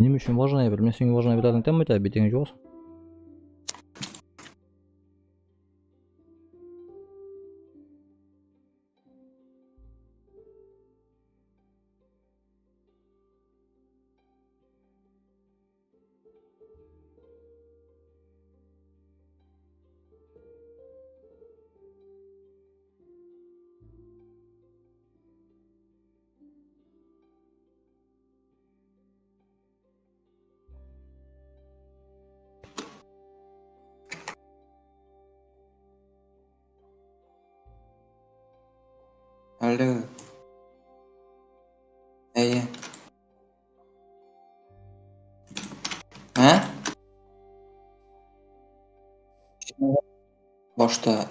Benim için важное, bilmem senin важное biladın tam mı tabi bittiğin yok. Alo. İyi. Ha? Boşta.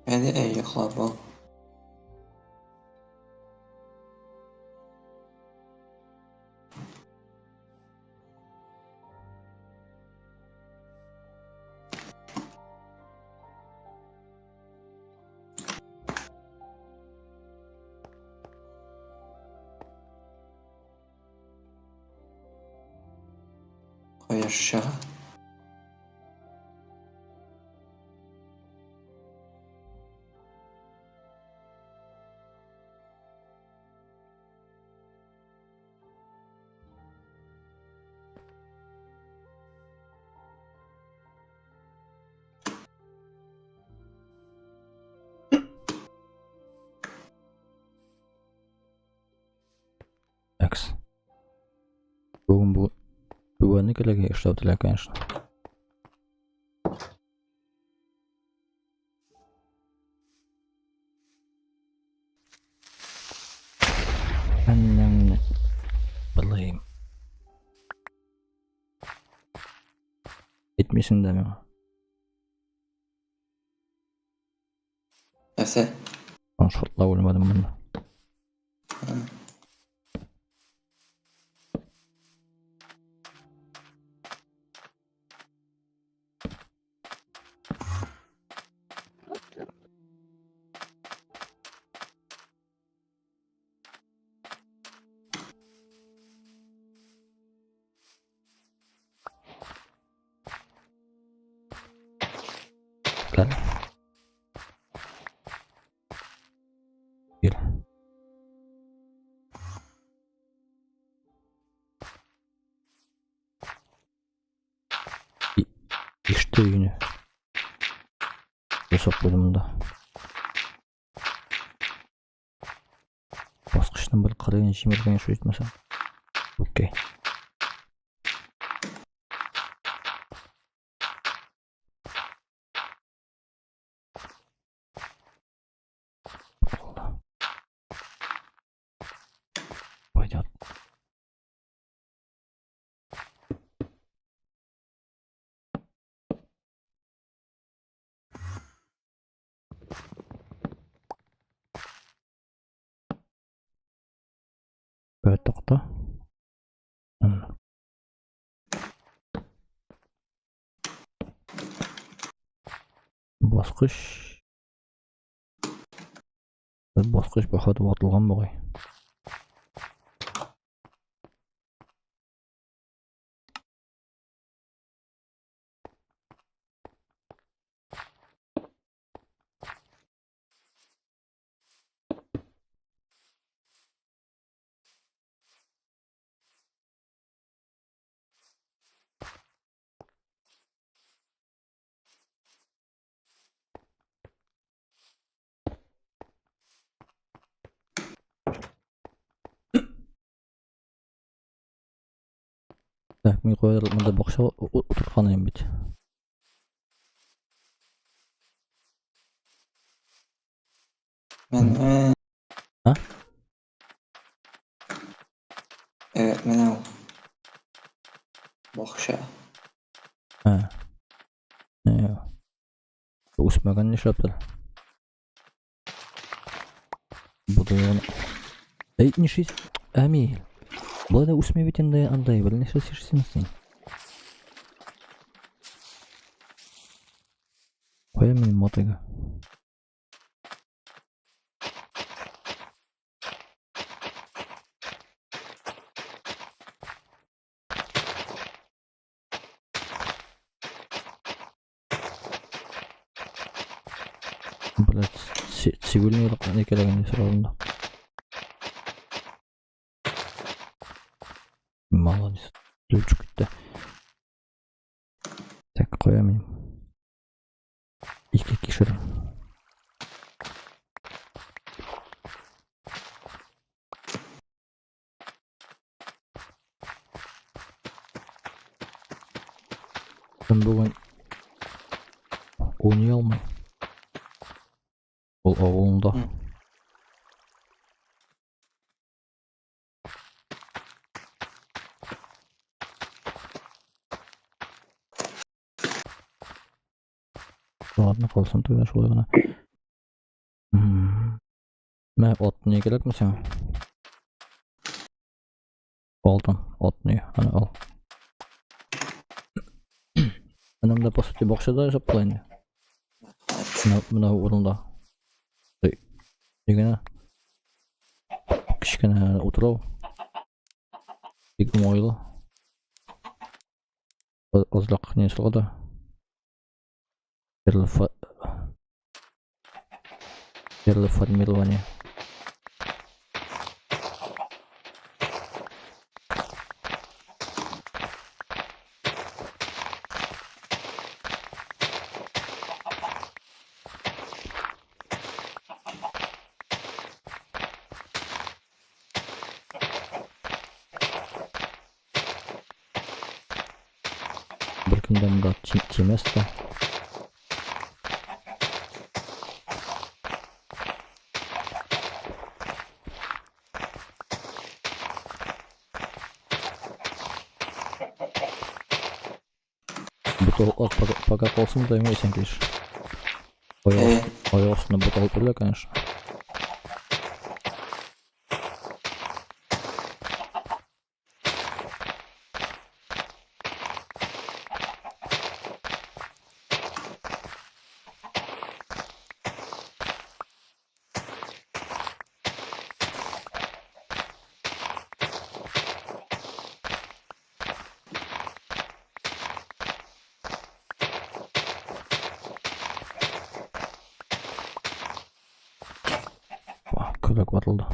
Hadi iyi xabal. Koy aşağı. X. Bu güvenlik ile işlevdiler, конечно. Annem bulayım. Etmişsin de mi? Ese. Ben şortla vurmadım bunu. Gel. Gel. İşte yine. Hesapladım da. Басқыштың бір қарайын жемірген şu etmesem. Okey. Пойдет. Böyle toqta. Басқыш. Басқыш бақады уатылған бұғай. Так, мен қойылымында бақша отырғаны ем бет. Ben Ha? evet menau. Bohşa. Ha. Ne? Usmagan nişaptır. Bu da yani. Nişis. Amil. Bu da usme bitende anday böyle nişis işsinsin. Koyayım benim motoga. Блять, цивильный не кереген все равно. Молодец. Ключ gitti. Tek koyamayayım. İki kişi. Ben bugün oynayalım. Ol avulunda. Hı. Ладно, kalsın tüyler şöyle bana. Ne ot niye gerek mi sen? Aldın. Ot niye? Hani al. Benim de pasatı boxada hesaplayın. Buna orunda. Degene. Kişkene oturalım. Bir moylu. Azlak ne sırada? Yerli formirование. Біркімден да тимес та. Бутыл от пока kalsın da yemeysen gelir. Ayağı üstüne bot alıp öyle конечно. Köpek batıldı.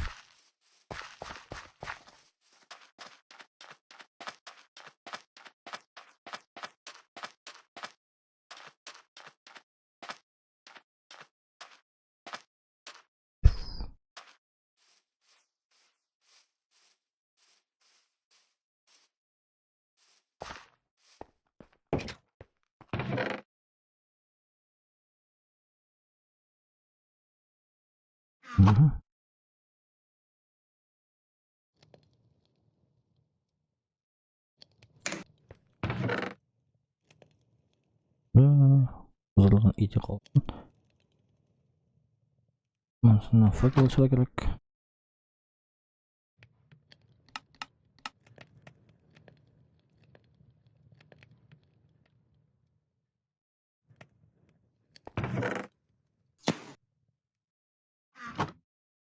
Hazırlanan iti kalsın. Sonra fakir olsa gerek.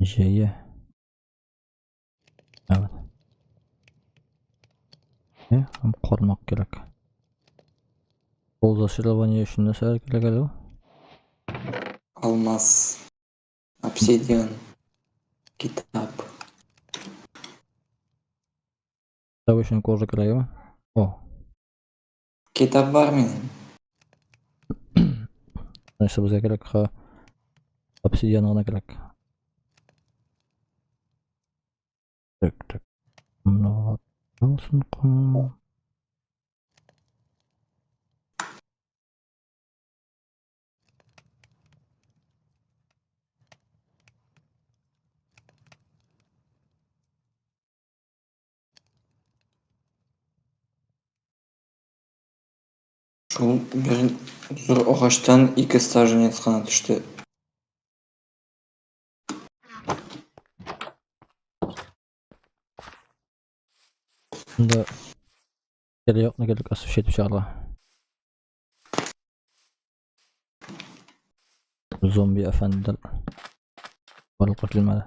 Şeye. Evet. Hem korumak gerek. Bol zaşıravanya işinde sergile geliyor. Almaz. Obsidian. Kitap. Tabii şimdi koru geliyor mu? O. Kitap var benim. Neyse bize gerek ha. Obsidian'a gerek. Tık tık. Ne olsun kum. Шул бер зур агачтан 2 саженец кына төште. Bunda gerek ne gerek asıl çağırla. Zombi efendiler. Balık kilmeli.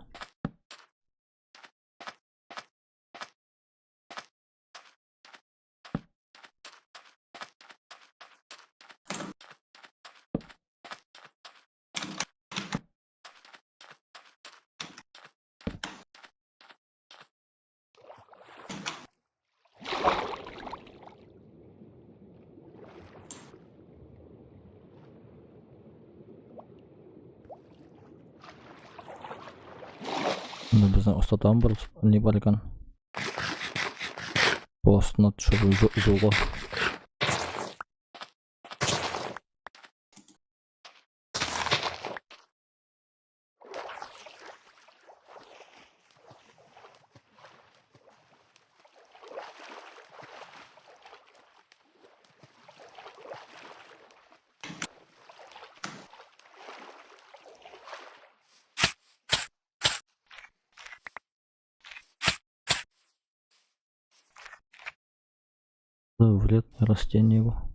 Bunda bizden ustadan bir ne var ekan? Postuna düşürüp yolu. Вред растение его.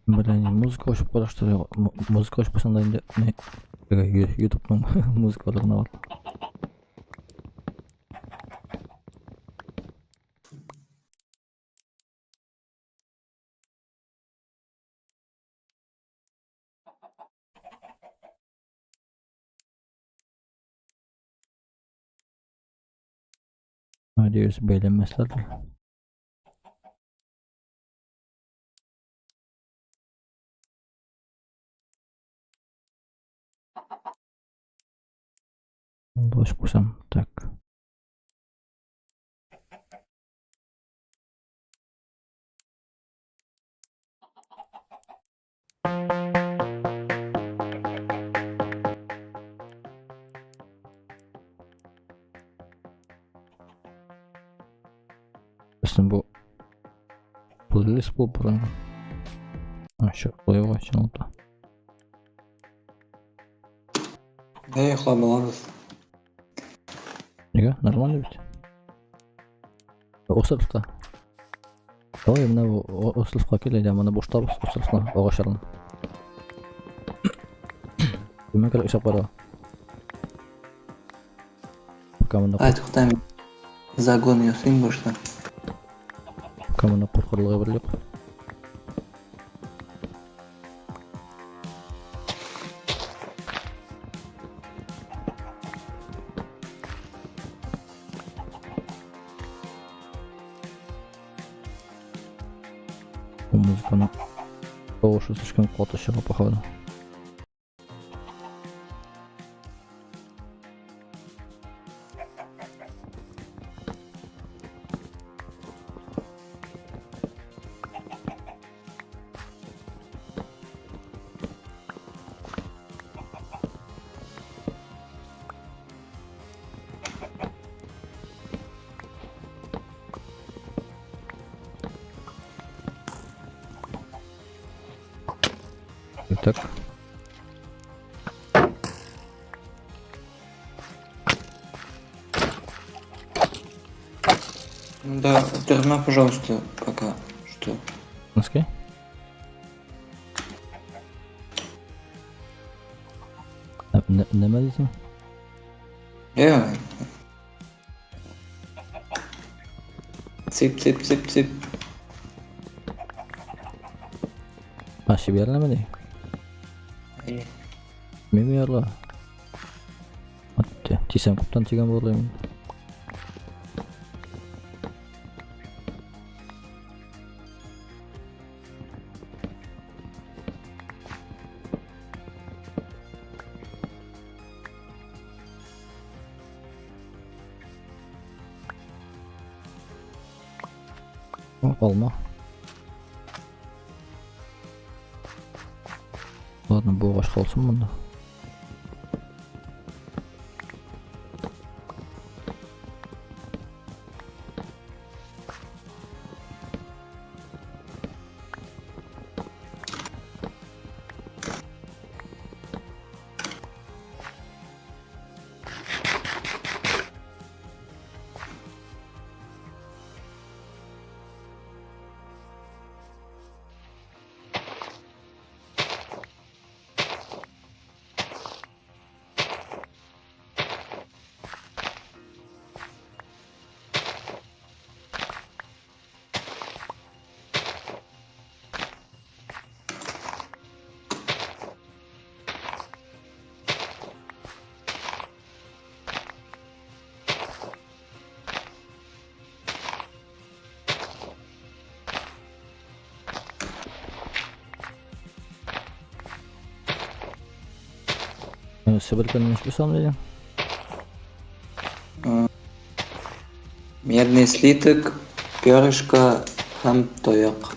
Блин, музыка очень похожа, что ли? Музыка очень похожа на YouTube'ның музыкаларына бар. Надеюсь, beğenmezlerdir. Boş bulsam tak. Aslında bu playlist bu buranın. Aşağı koyuyor açıldı. Да, йоклап алабыз. Nega? Нормально ведь? Осырыфта. Давай мына осырыфка келели, мына боштабыз осырыфны, агачларын. Кимге керек ишап бара? Пока мына Ай, туктам. Загон ясыйм баштан. пока мына куркурлыгы берлек. Музыканы тоушу слишком куаты шыға походу. Так. Да, термина, пожалуйста, пока что. Nasıl? Ne medicin? Ja. Zip, zip, zip, zip. Aşı bir yerleme değil. İyi. Mimi yerle. Hadi. Tisem kuptan çıkan buradayım. Olma. Ладно, bu ağaç kalsın bunda. Соберкан не списал дядя? Медный слиток, перышко, һәм таяк.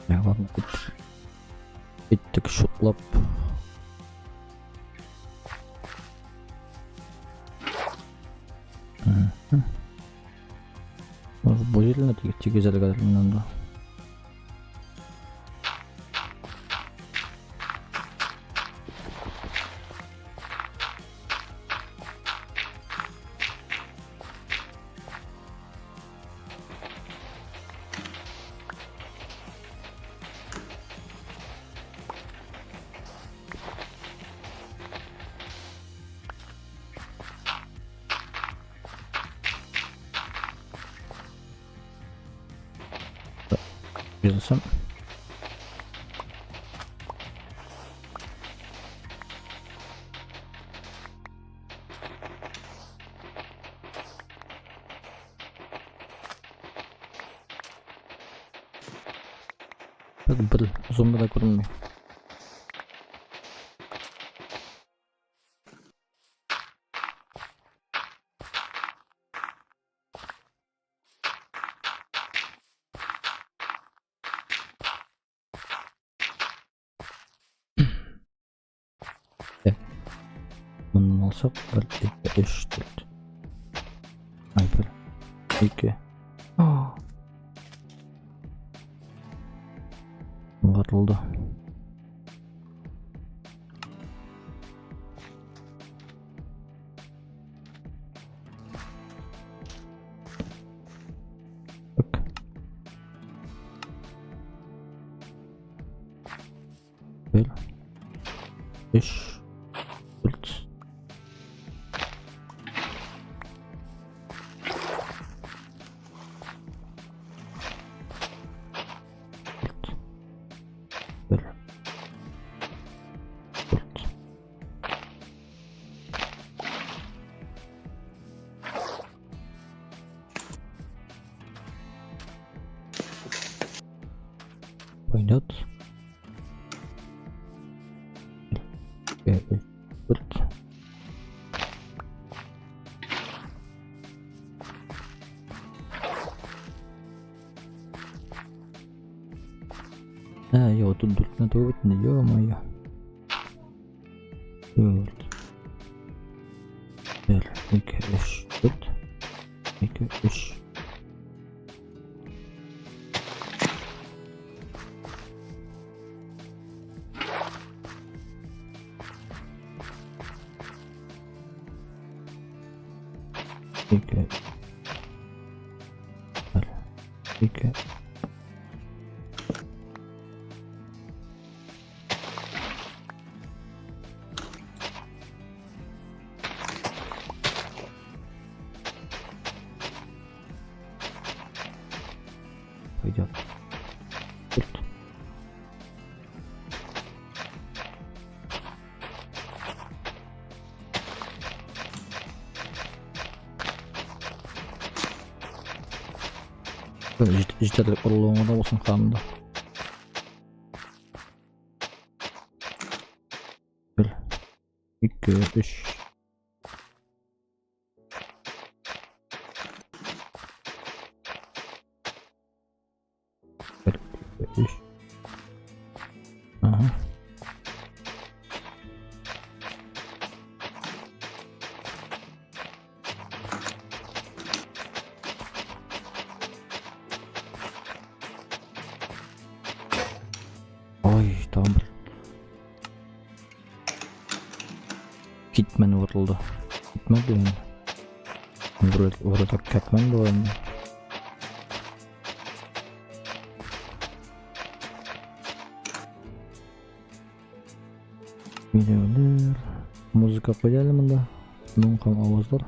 Ya ладно, Gittik şutlap. Bu yerine tek güzel kadar da. Yazsam. Bak bir zoom'da da görünmüyor. Bundan alsak belki 5 4. Ay böyle. 2. Katıldı. Bak. Böyle. 5 4. Böyle. 4. Oynat. 4. Ha ya тут надо выйти, ё-моё. 4. 1, 2, 3, 4. 2, 3. 2 2 пойдет. Тут. Жетерлік ұрлығыңда болсын қанымда. 1 2 3 1 2 3 Aha. Ой, tamam. Gitmen vuruldu. Gitmedi yani. Vuracak Catman da oyunda. Videolar. Muzika koyalım da. Nuncan avazlar.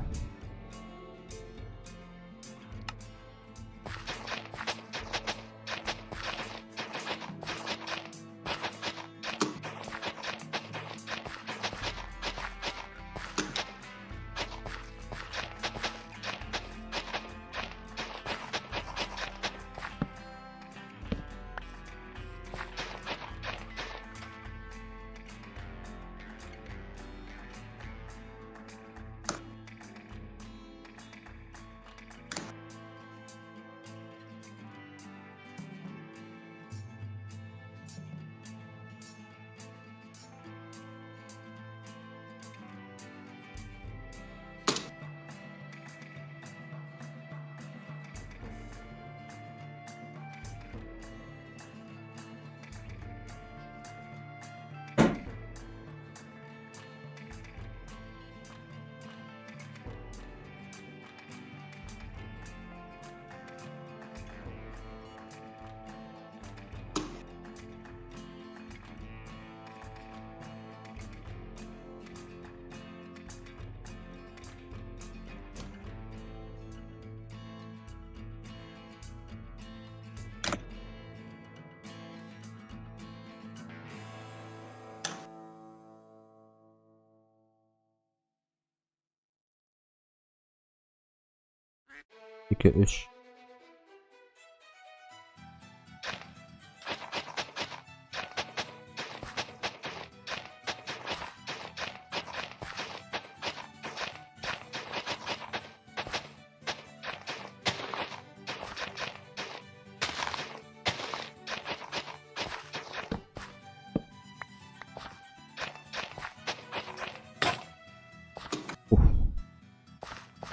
İki, üç.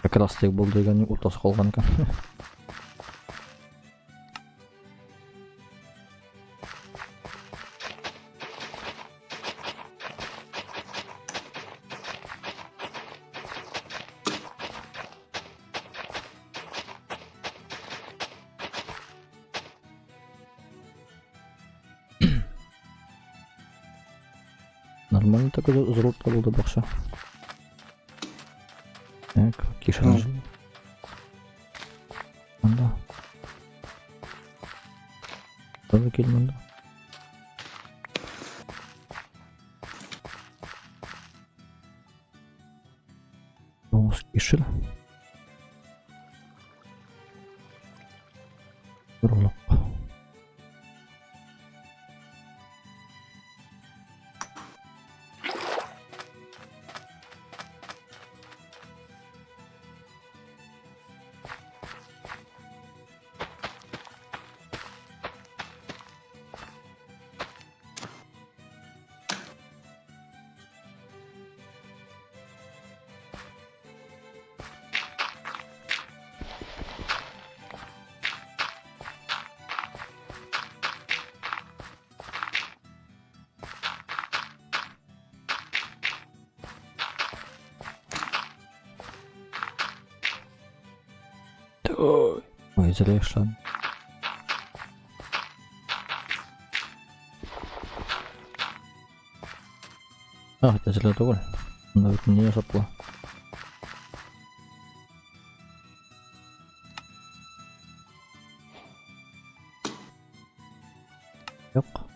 Якраз тек бұл деген ұлтасы қалған екен. Нормально такой взрыв-то был бақша. Так, кишан жыл. Анда. Тоже келмеді. Оңыз кешір. Бұрылып. Oj, zryszan. A, chociaż źle dole. Nawet nie żapła. Yok.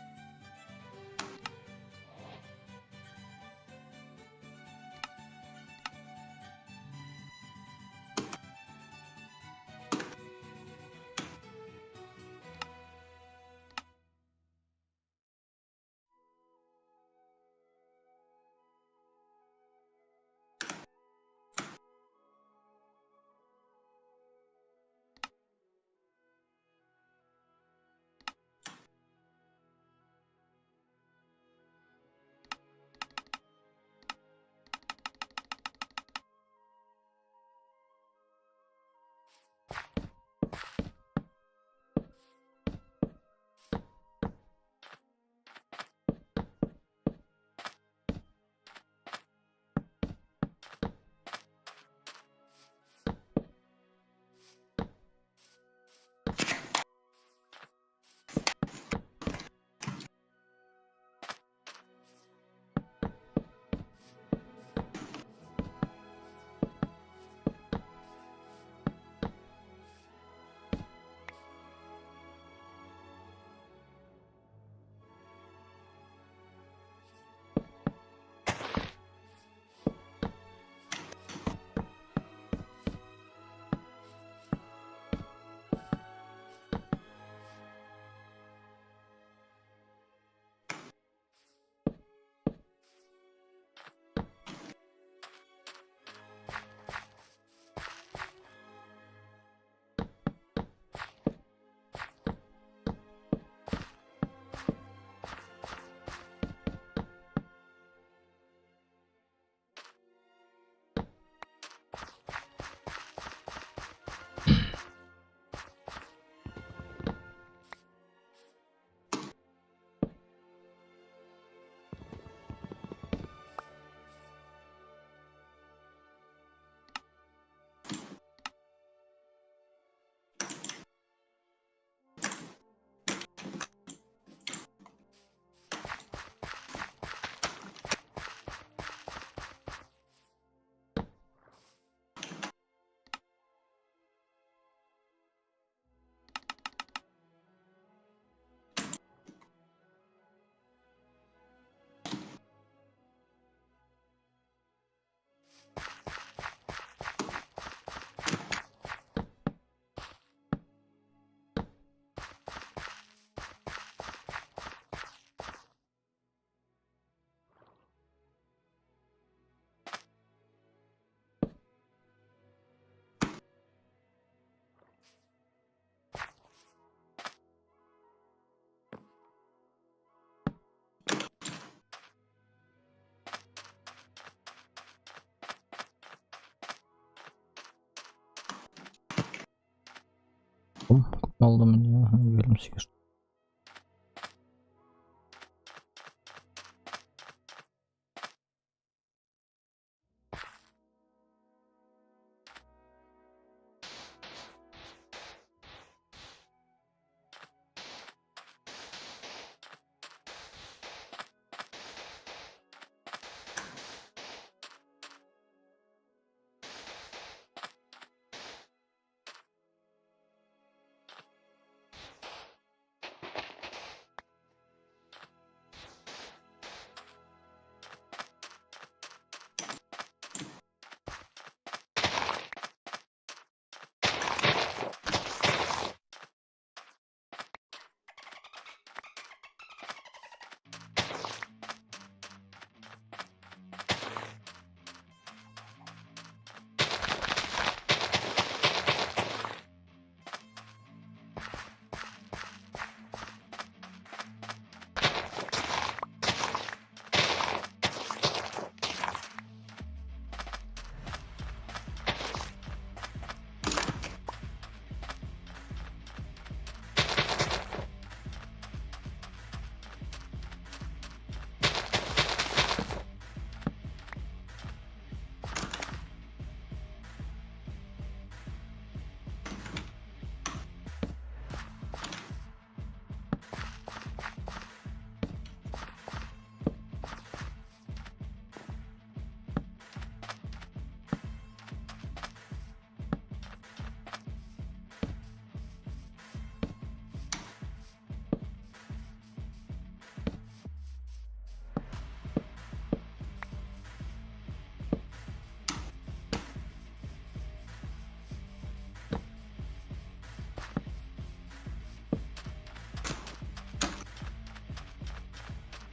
Aldım ya. Verim sigar.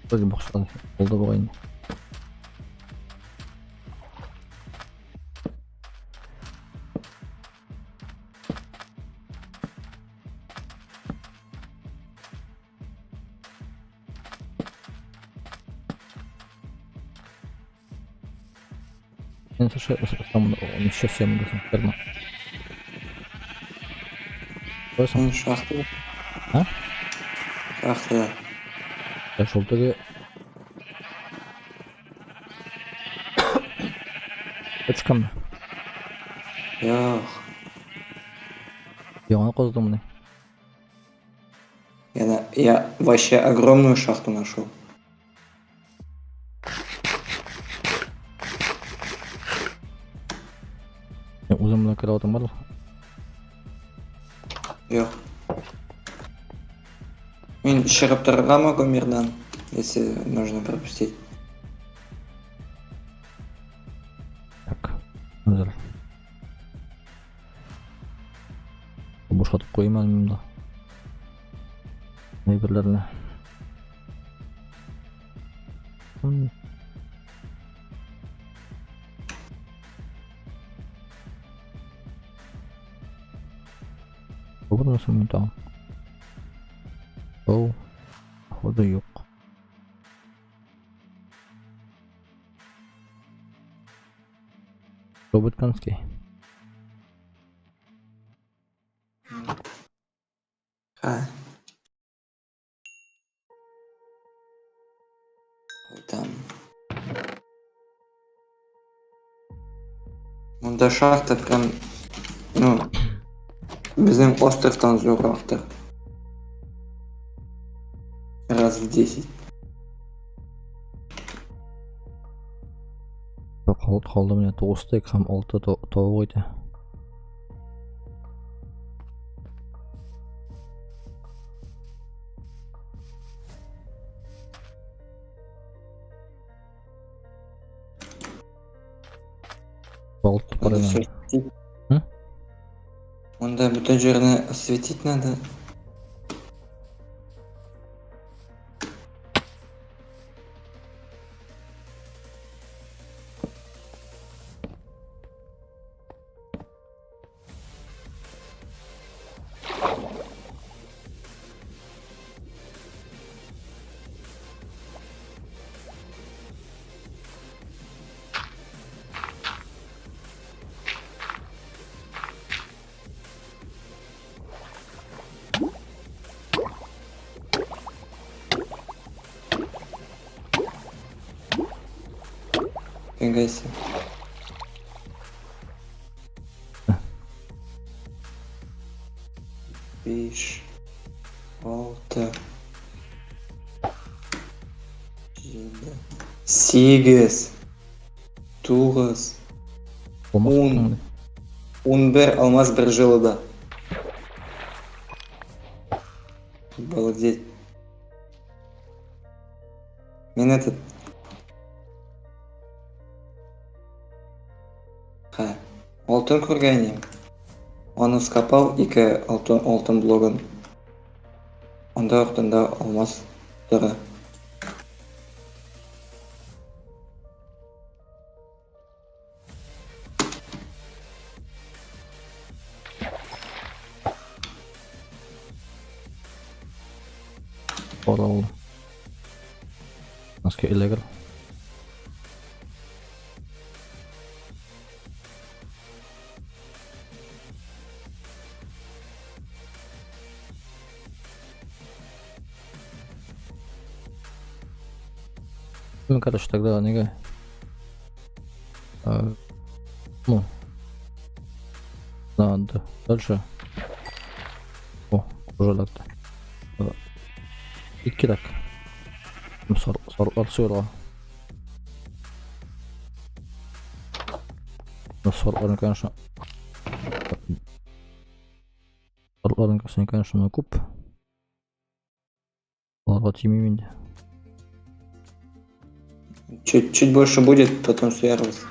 Вроде бақшада болды болайын. Мен слушай, там он еще 7 десем, ферма. Қойсың? Мен шахта. А? Шахта. Я шел төге. Өчкәмме? Yok. Яңа қоздым міне. Я вообще огромную шахту нашел. Өзім мына кіре отырмын бар. Yok. Мен шығып тұрға могу мирдан, если нужно пропустить. Так, hazır. Boşaltıp koyayım elimde. Neyberlerine. Olur musun tamam. Oh, o da yok. Robot Kanski. А. Ой, там. Мұнда шахта прям, ну, біздің островтан зорлақты. Раз в 10. Қалды міне 9 стейк һәм 6 тауық еді. Балықты Надо парадан. всё осветить. М? Мұнда бүтін жеріне осветить надо. Фига себе. Беш, 6, 7, 8, 9, Болмас Он. тұтың. 11 алмаз бір жылыда. Обалдеть. Мен этот... Алтын көрген едім. Оны скопал 2 алтын блогын. Онда уақытында алмаз тұры. Orada oldu. Nasıl ki illegal. Ну, короче, тогда неге. Ну. Надо. Дальше. О, уже так-то. İki dakika. Sorular soruyor. Soruların конечно. Soruların конечно көп. Оларға тимеймін де. Чуть больше будет, потом свяжусь.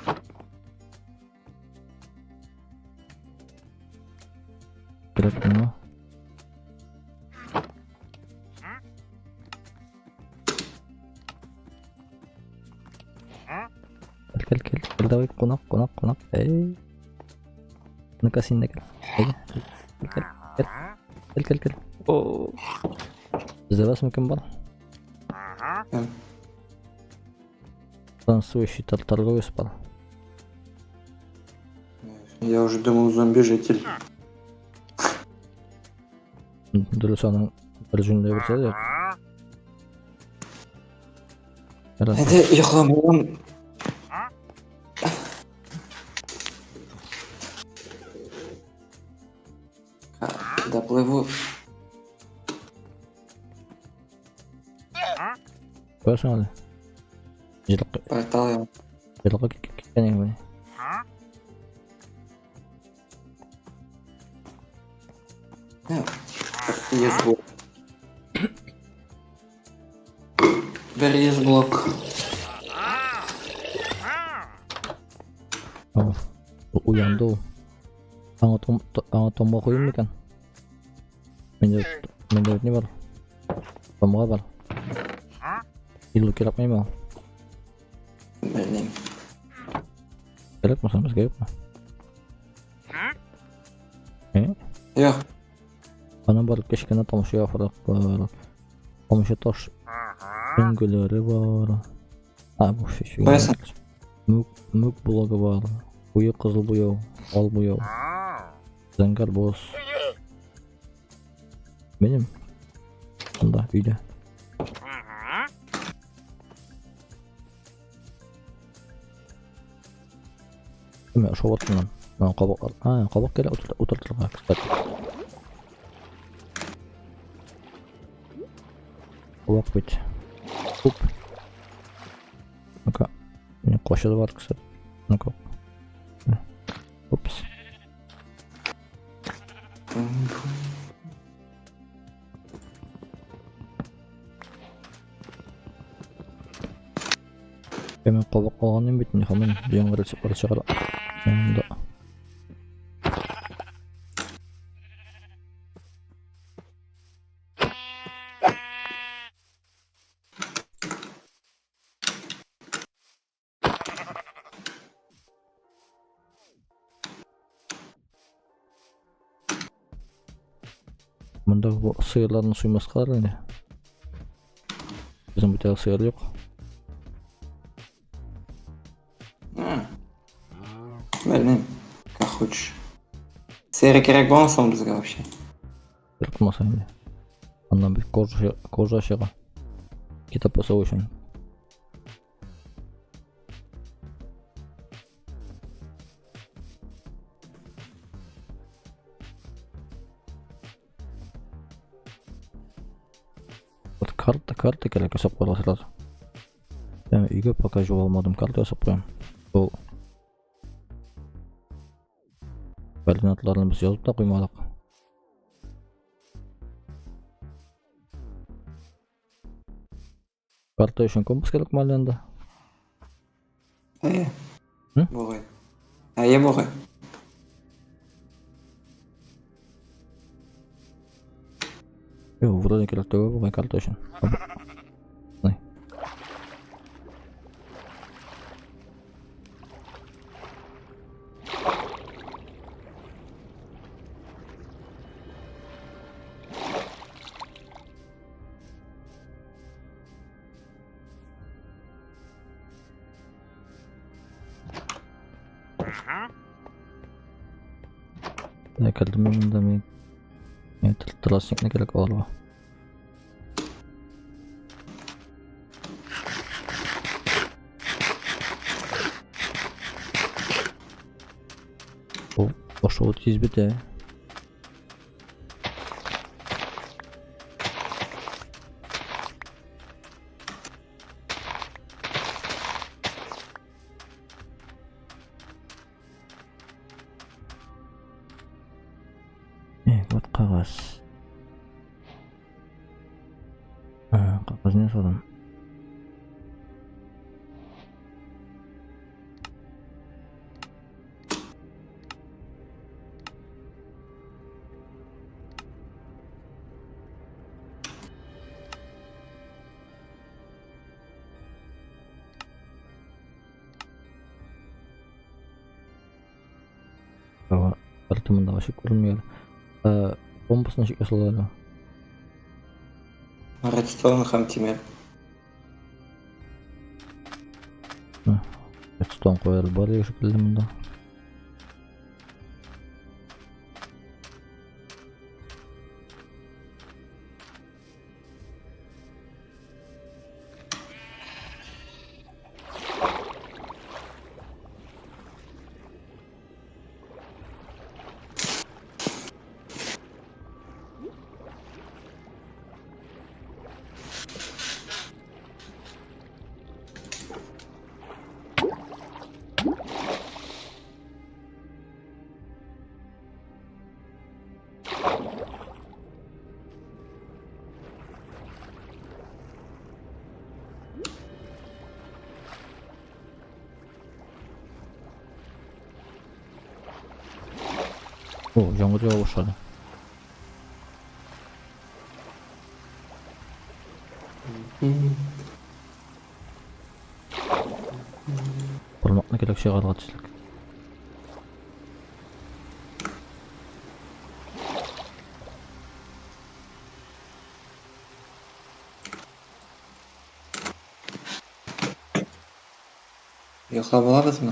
Керек не? давай, қонақ. Ну-ка, сен де кел. Кел. О. Бізде басым кім бар? Танцующий торговец бар. Я уже думал, зомби-житель. Дұрыс аның бір жүнде бірсе де. Это йохламон. Доплыву. Көрсің әлі? Портал я. Жылқы кеткен ең бәне. Есть блок. Бери есть блок. Uyandı o. Аңа томға қойым мекен? Менде не бар? Томға бар. Илу керек ме ма? Білмеймін. Керек ме сон бізге yok mu? Yok. Bana бар кешкене тамшы яфрак бар. Тамшы таш үңгілері бар. Bu şey. Байсан. Мүк блогы бар. Буы қызыл буяу, ал буяу. Зәңгәр боз. Benim. Сонда үйде. Мен шоу аттым. Мен қабақ келе отырдырға, кстати. Қабақ бет. Оп. Ну-ка. Мне қошады бар, кстати. Ну-ка. Опс. Мен қабақ қалғанын бетін қамын ең ғыры шығар. Yanında. Bunda bu sığırların suyması kalır yani. Bizim bir tane sığır yok. Блин, как хочешь. Серый керек болмаса он бізге вообще. Yırtmasa yani. Ondan bir koca aşağı. Kitap basığı için. Вот карта керек жасап қойған сразу. Ben үйге пока жол алмадым, карта жасап қоямын. Ол координаталарын біз жазып та қоймадық. Карта үшін компас керек ме әлі? Болғай. Болғай. Yok, вроде керек те болғай карта үшін. Ne geldim ben de mi? Tırlasın ne gerek var mı? O şu 30 bir de. Вот қағаз. Қағаз не содан? Tamında başık görünmüyor. Bombasına şık yasaları. Redstone ham темір. Redstone koyarız bari şekilde bunda. Yağmur yağmur başladı. Olmakla gerek şey kalgatçılık. Yo'qlab olamizmi?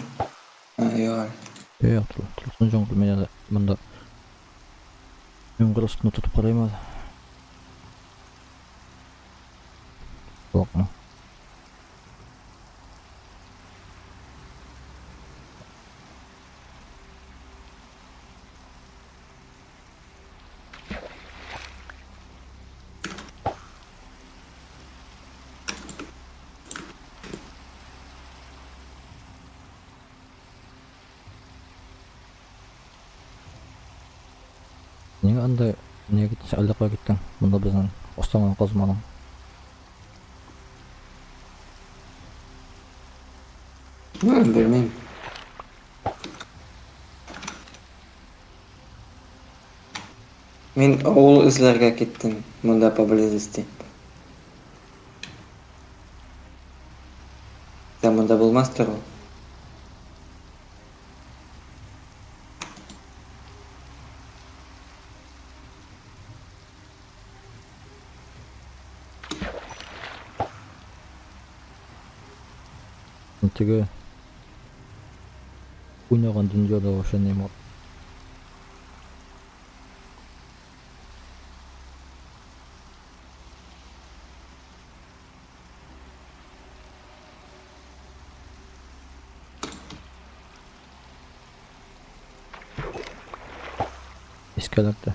Ha, yo'q. Yaptı. Telefon jongle meyada. Bunda yağmur üstüne tutup karayım Bakma. Niye anda niye gittin? Aldaqa gittin. Bunda bizden Ostangan kazmanın. Bilmayman. Men ovul izlarga ketdim bunda поблизости. Sen bunda bo'lmasdir u. Tege oynagan dünyada o'sha nima eskilarda.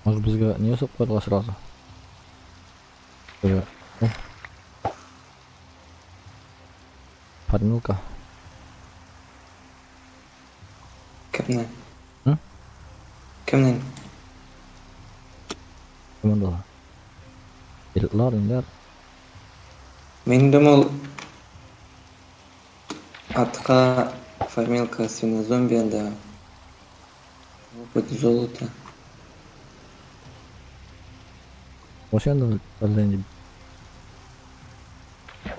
Может bizga niye so'qqa sразу? Böyle. Парнилка. Kimni? Hı? Kimning? Команда. Elitlar inler. Mendum ol atqa формилка свинозомбида. Опыт золота. O'shanda allanji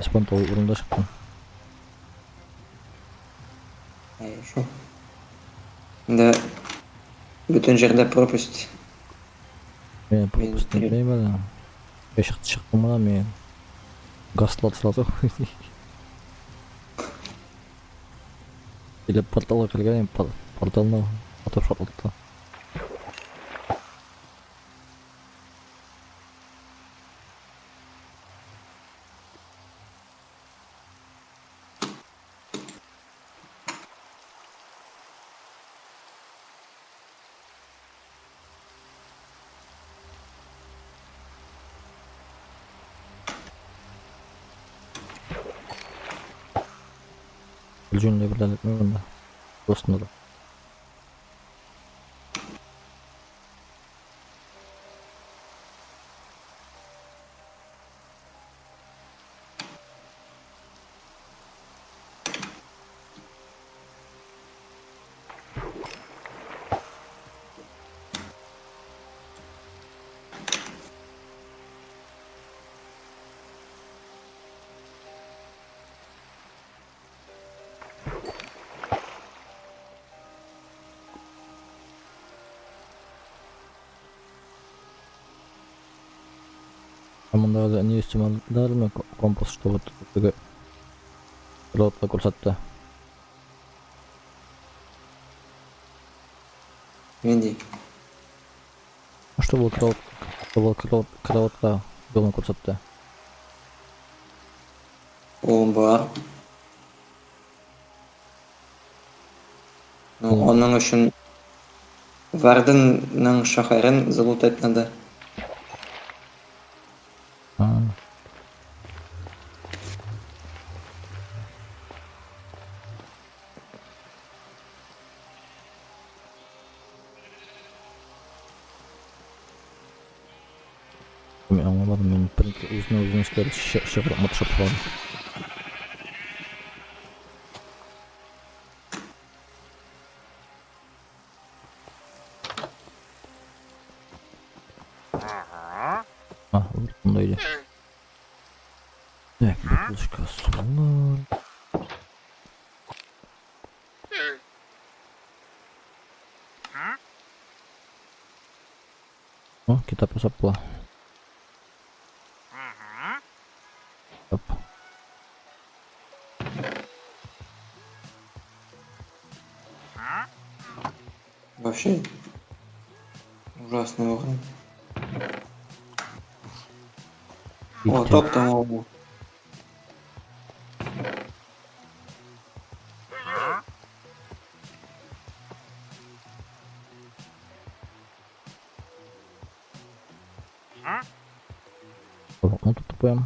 Ispanto o'rinda chiqqan. Şu. Да. Bütün жерде пропасть. Men пропустим bilmayman. Beşikti chiqqan mana men. Gaslat sразу. Или порталга kirgan, portalni otib shotdi. Bilgunla birlikte bunda. Dostumla da. Командалар не истемалдармы компас, что вот такой ротла көрсәтте. Нендей? Что был краудка жолын көрсәтте. Ол бар. Ну, onun үшін Варденның шәһәрен залутать надо. Мен аңлamadım, мен өзіне істері шығырып матышып қалдым. Вот бұндайды. Так, бутылочка солар. О, китап жасап бұла. Оп. Вообще ужасный уровень. О, топ там могу. Ну тут тупаем.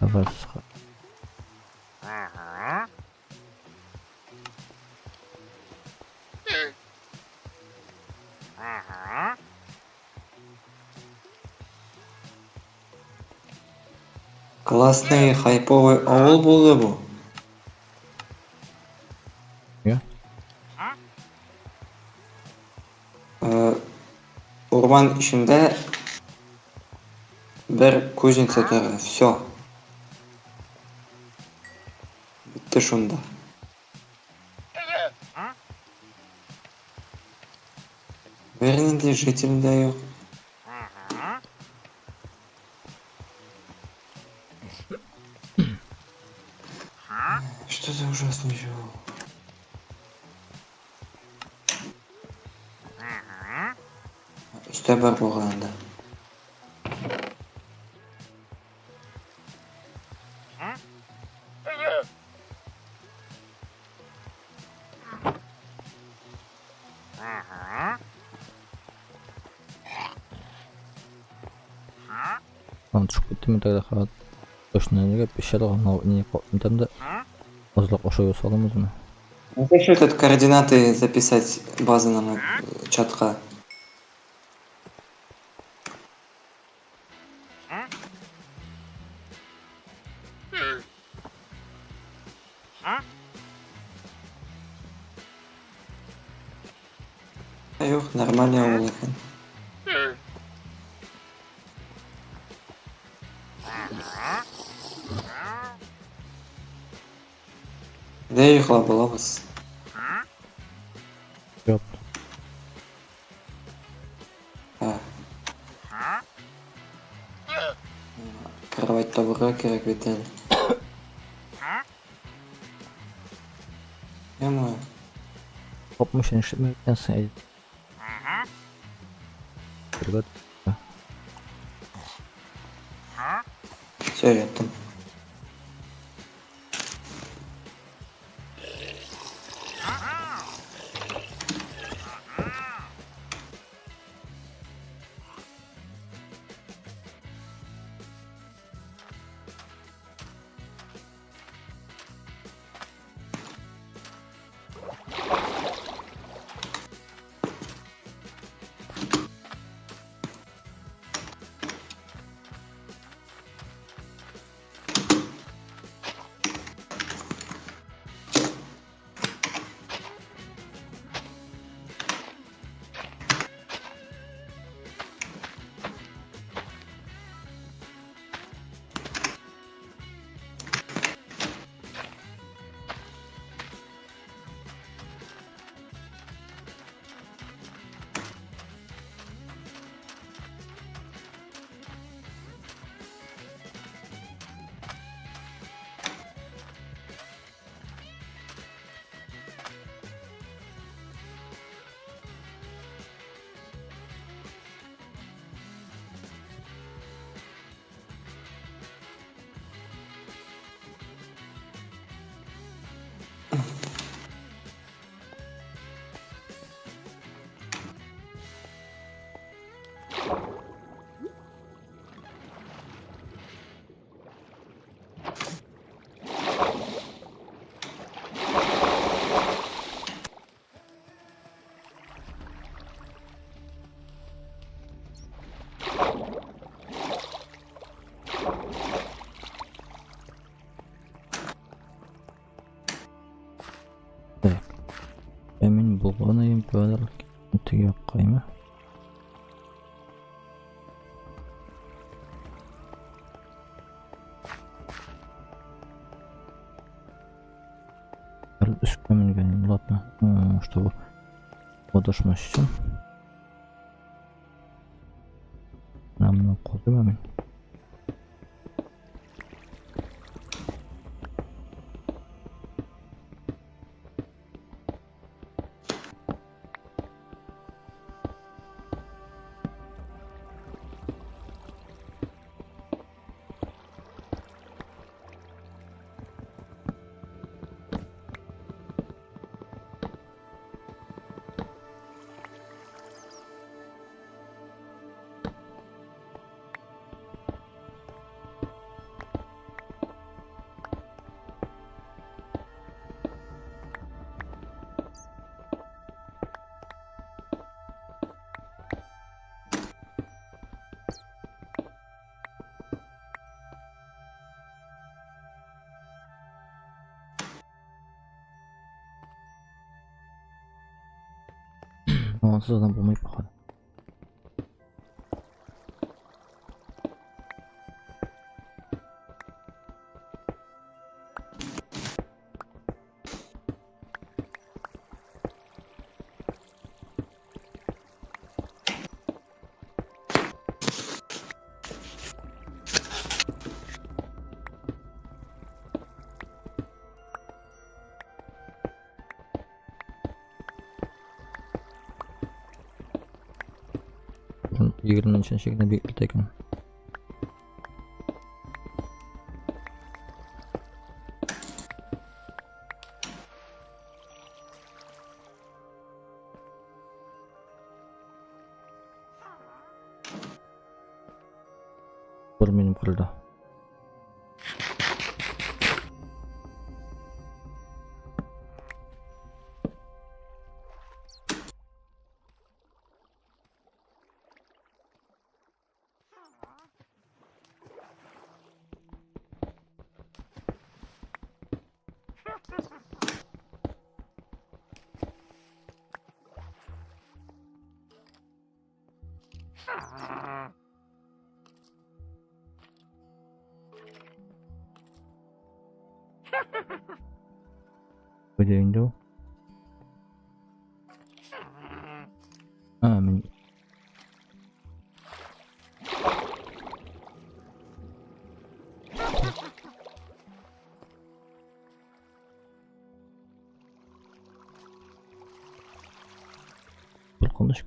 Давай Классный хайповый ауыл болды бұл. Ya. Orman içinde bir кузница тұрады. Все. Бітті шунда. Бірінде житель де жоқ. Что за ужасный жол? Üstte бар болғанда. Lan çıkıp bitti mi тогда хат? Точно не пещера, но не там да. Возле ошо саламыз мı? Напиши тут координаты записать базы нам чатқа. Yok, нормальный ауыл екен. Де ұйықтап боламыз? Yok. Кровать табуға керек бетен. Ема. Kopmuş eniştemekten saydı. Привет. Все, яттым. Bulganayım böyle yok kayma. Üstüne geleyim ладно. Чтобы подошмаш için. Ben bunu koydum hemen. Amansız adam bulmayıp bakalım. Yığının içine şeklinde bir tekin. Bu benim kırıldı. Böyle indi o. Amin. Konuş.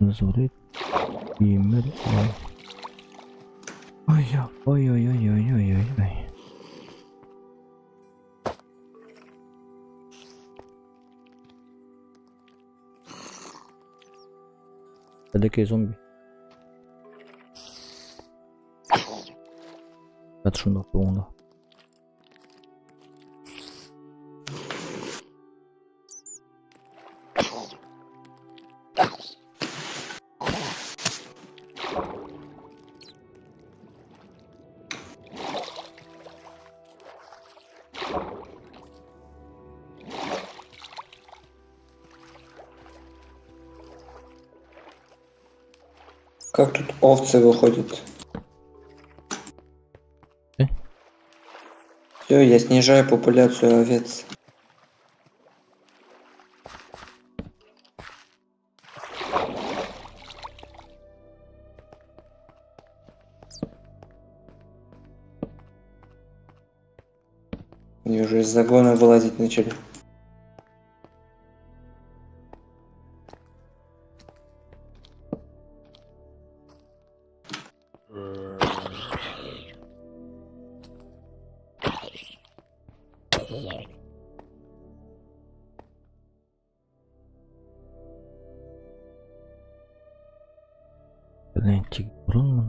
Zorlayıp giyinmeli. Ay ya, ay ay ay ay ay ay ay. Öteki zombi. Yat şunda onda. Как тут овцы выходят? Все, я снижаю популяцию овец. Они уже из загона вылазить начали. Lencik burun mu?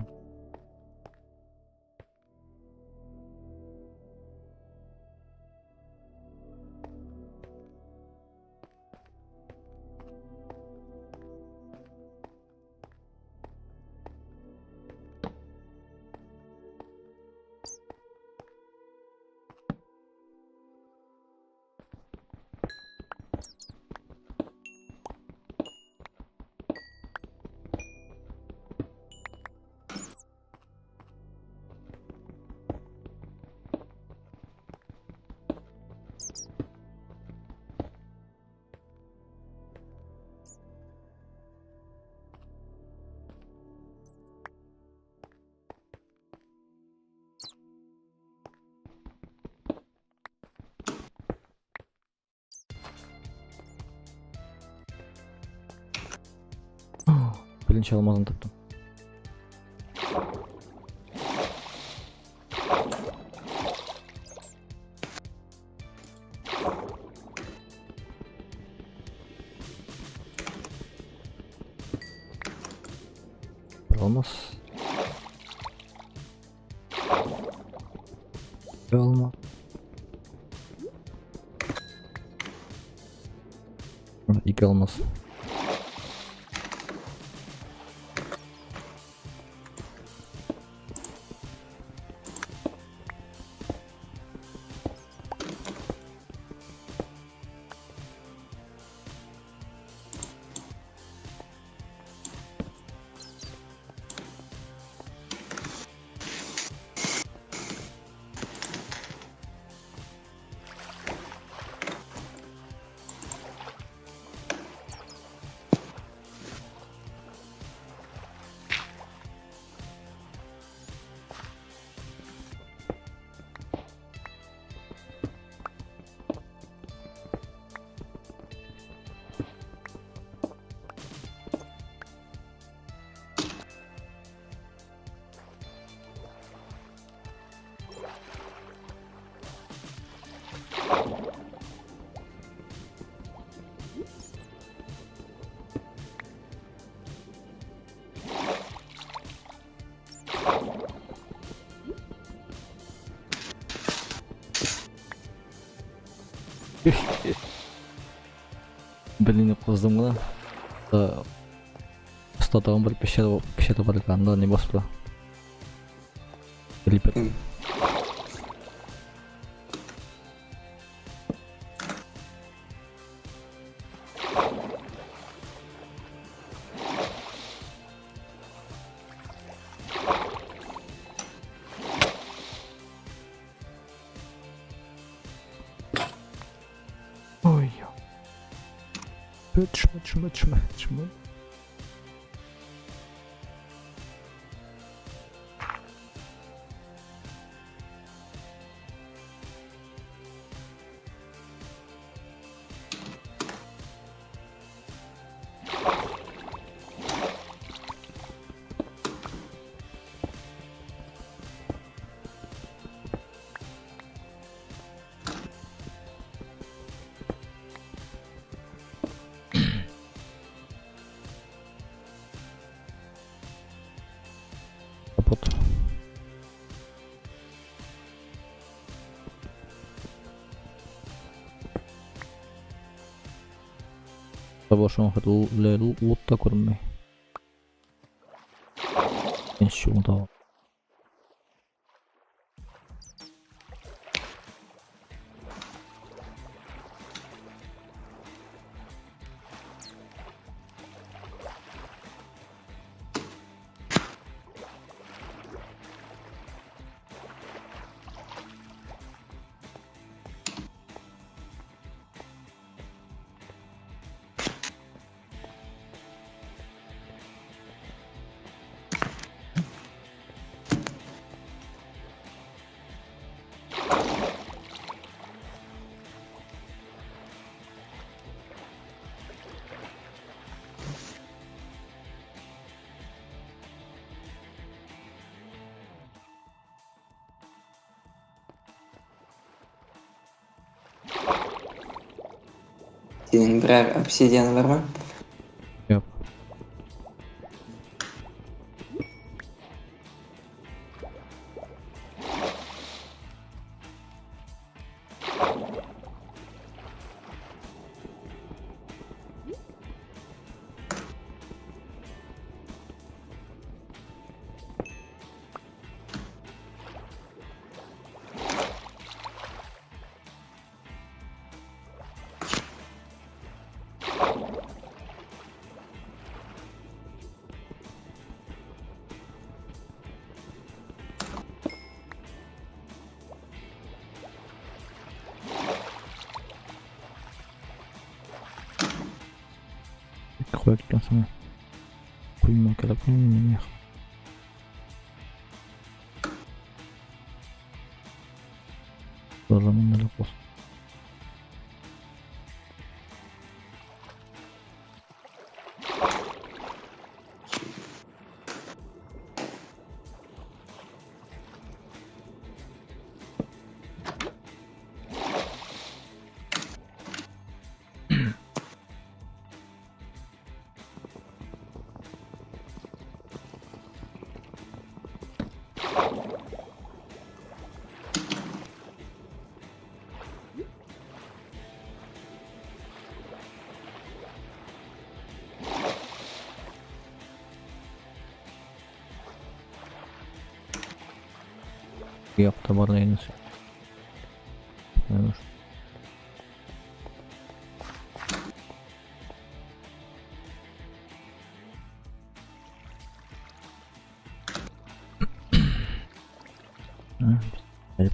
Bilinç almadan tuttum. Olmaz. Olma. İki olmaz. Belini kızdım da. Setahun berpisah pada kantor nih bos bro. Belibet. Oh iya. Cuma. Kaput. Savaşın hırlı loot da kurmay. En şunda. Senin birer obsidyen var mı? Yok. koyduktan sonra kuyma kerek mi ya? Zorlaman neler olsun. Yaptı bana en iyisi. Evet. Garip.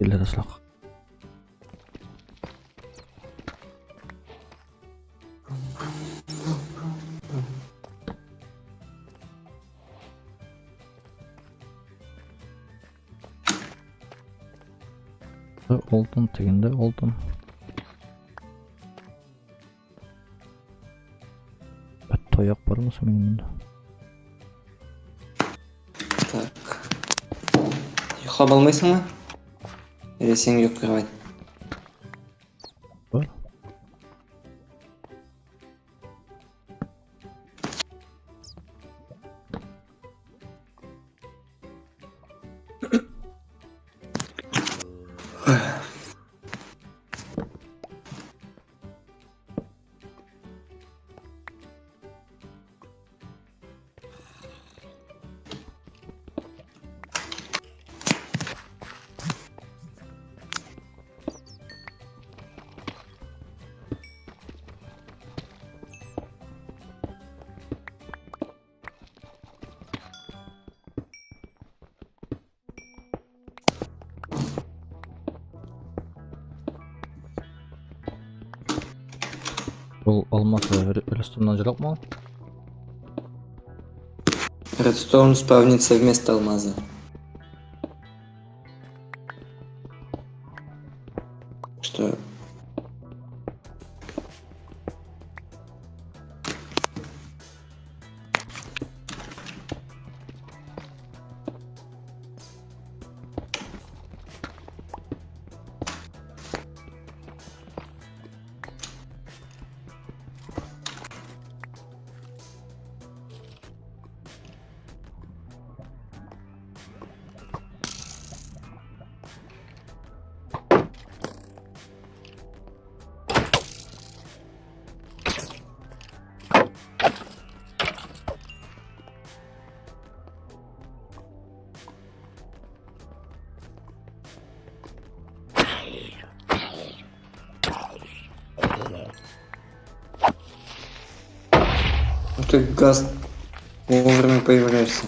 Eller ıslak. Oldum teginde oldum. Toyak var mısın benim bunda? Так. Ұйықтап алмайсың ба? Или сен ұйықтап қоймайды? Var. Бұл алмасы Redstone ажырақ мı? Редстоун спавнится вместо алмаза. Что? Ты газ вовремя появляешься.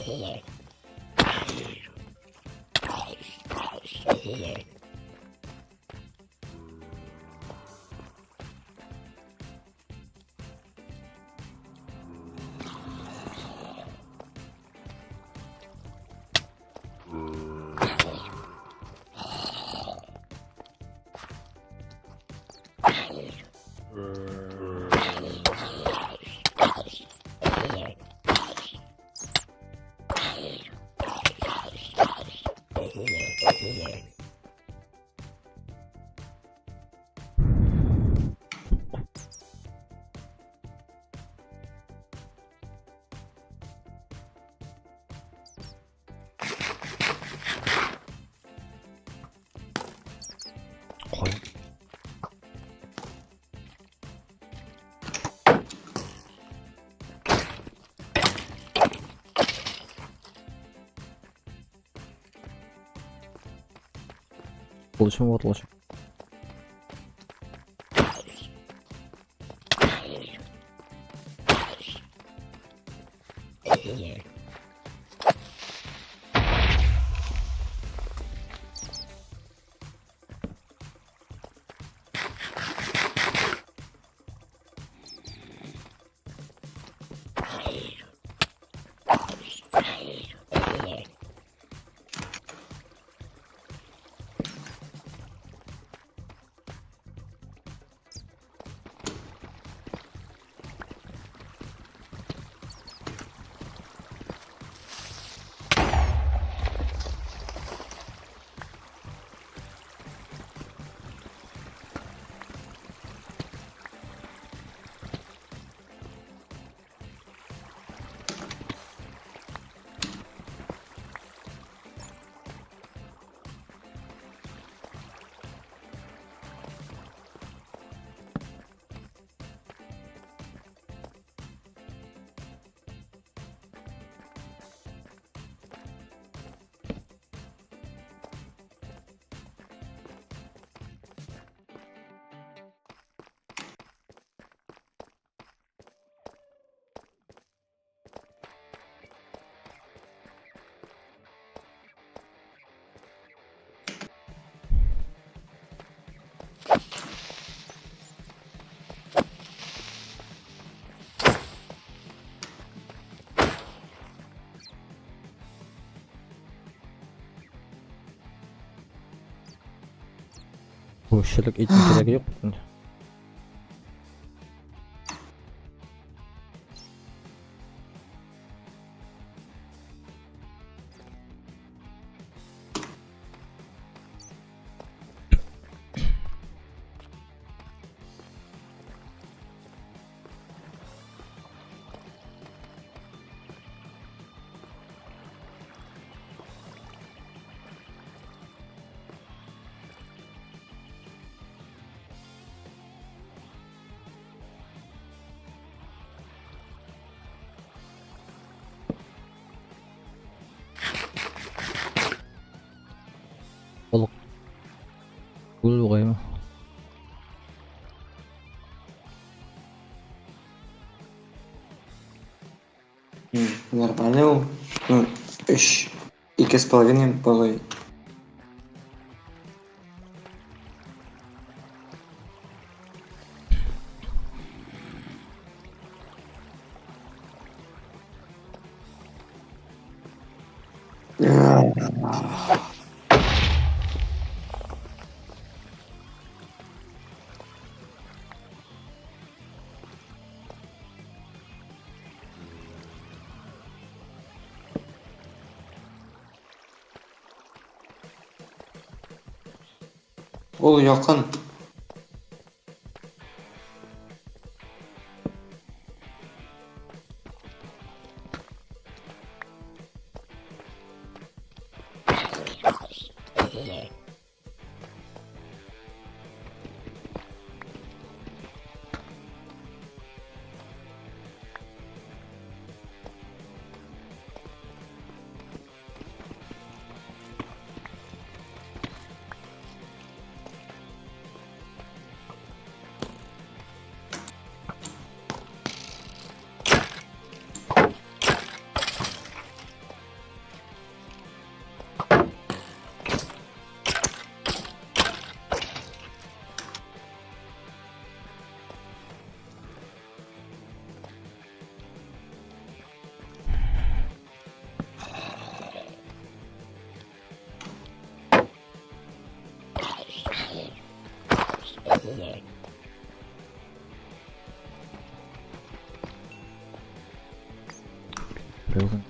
Koy. Kılıçım var kılıçım. Bu ışık hiç gerek yok mu? Balık. Bul bakayım. Нормально. Ну, 2,5 было. Ул якын. Öyle bugün.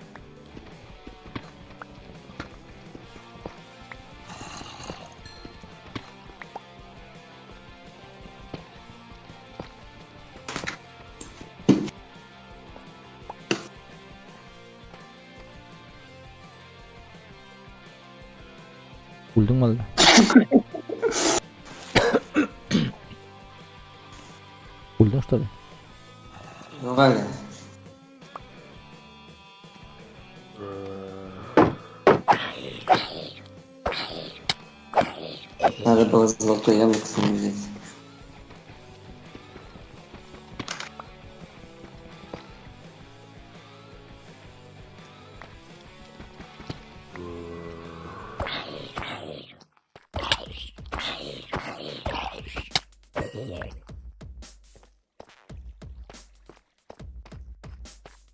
Buldun mu valla? Buldun tabi. Yok hala. Надо было золотой яблок с ним взять.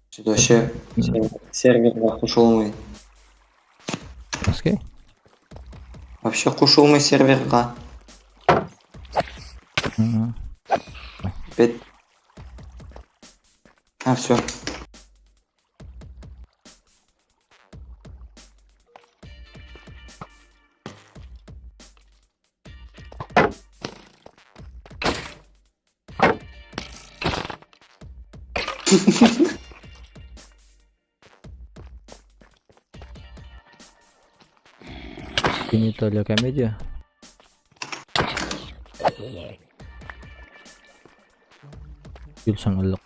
Что-то вообще сервер ушел мой. Окей. Вообще ушел мой серверга. Hı. Опять. А, все. Finita la комедия. Gülsang'ılık.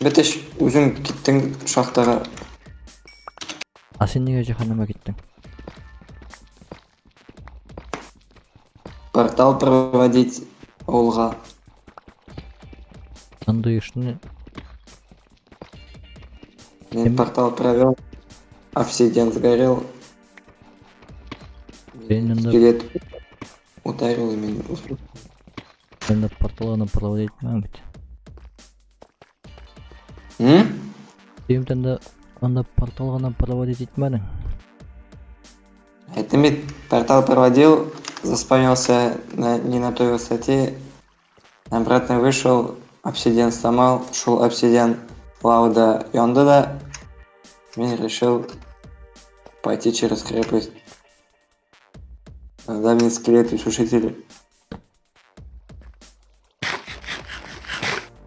Бітеш, өзің кеттің шахтаға. А сен неге жаһаннамға кеттің? Портал проводить ауылға. Андай ішіне Мен портал провел. Обсидиан сгорел. Ленинда- Скелет ударил и меня. енді порталаны проводить етмедің бит. Демтенде анда портал ғана проводить етмедің. Это мид портал проводил, заспавнился не на той высоте, обратно вышел, обсидиан сломал, шел обсидиан лауда Йондада, и решил пойти через крепость. Когда мне скелеты сушители.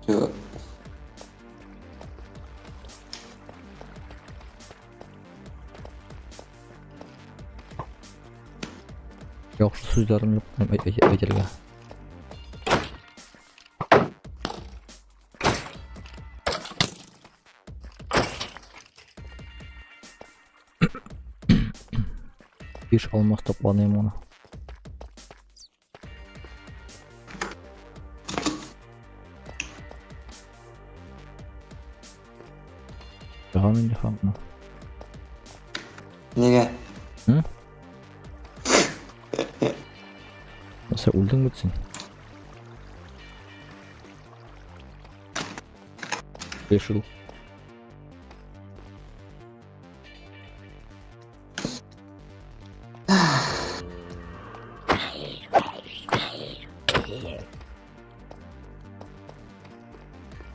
Всё. Жақсы сөздерім жоқ әйтелге. Еш алмас топланайым оны. Жағам енді қамына. Неге? Сен өлдің бітсің. Решил.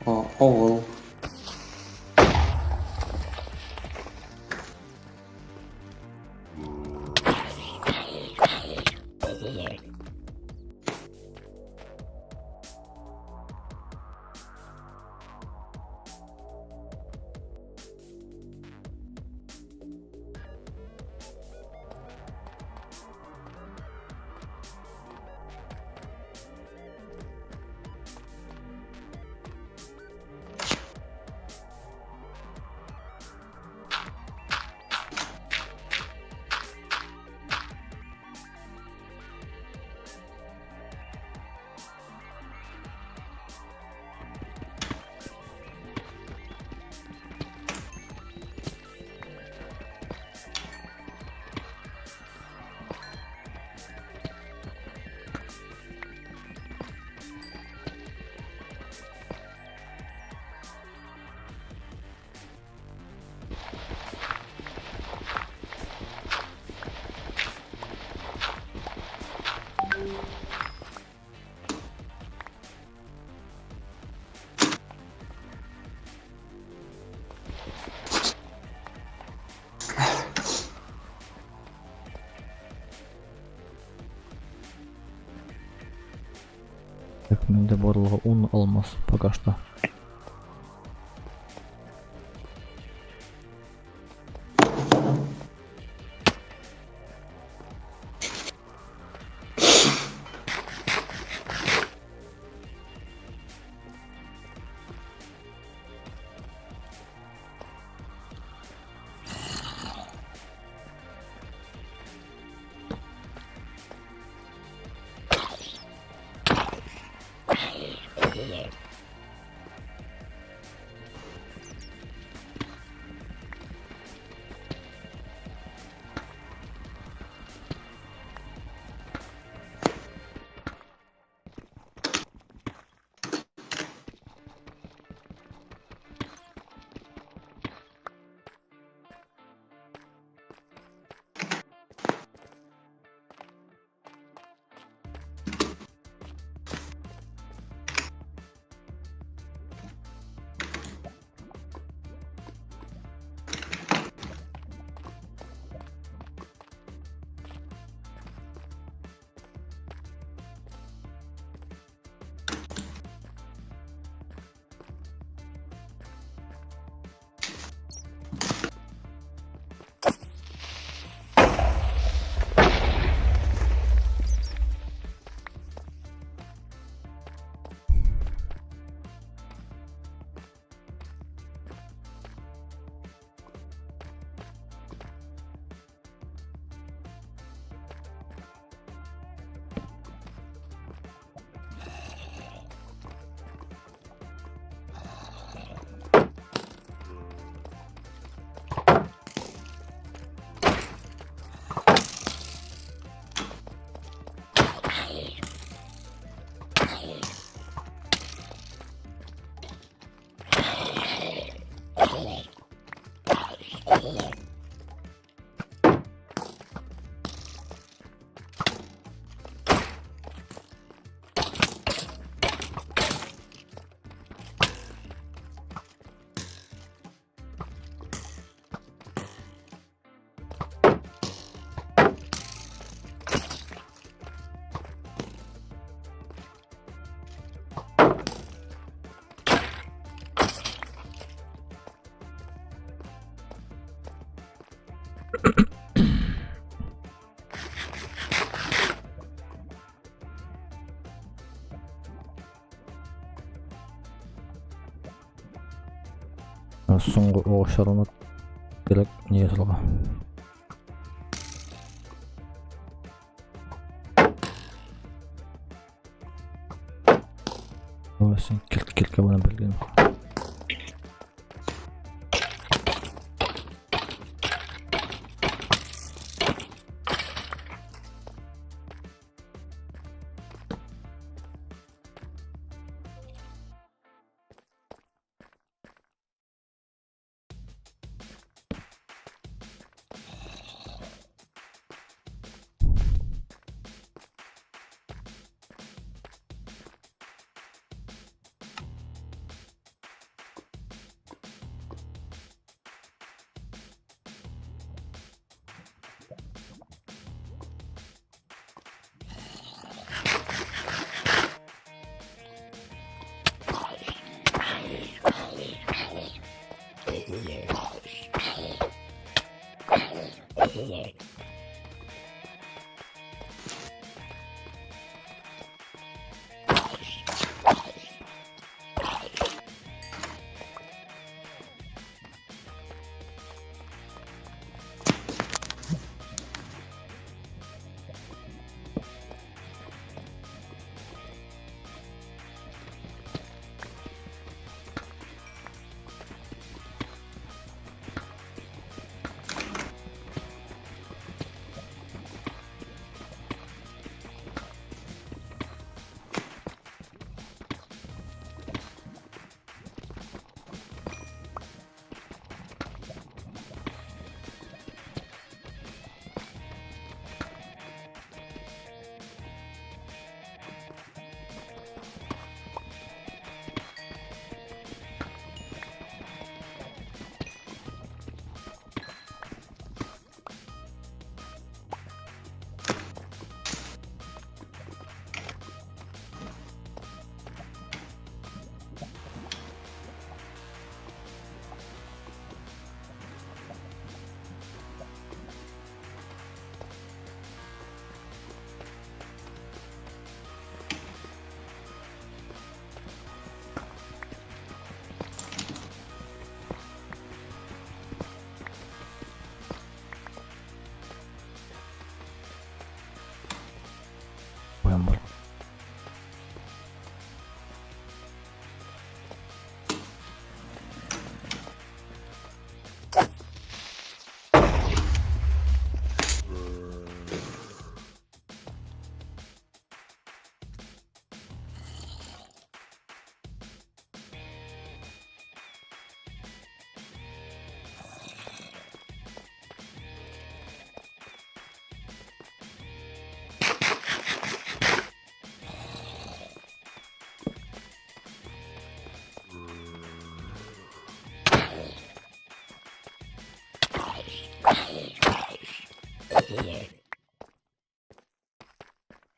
О, овал. Mende baralığa un almaz bagajda. Soňgy oňşaryna gerek niýetliga. O sen kilke bilen bilgen.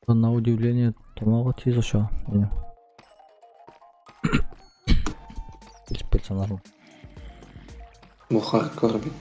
На удивление, томага тез ошо. Без персонажа. Bu hardcore bit.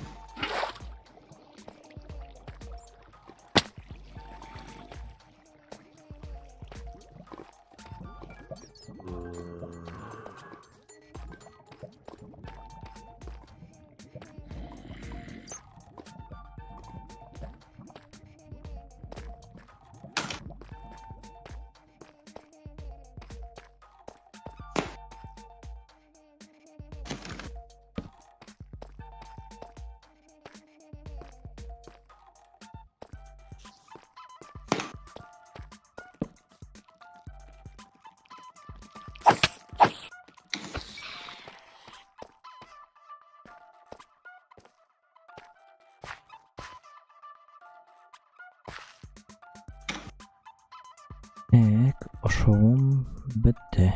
Ошоğum bitti.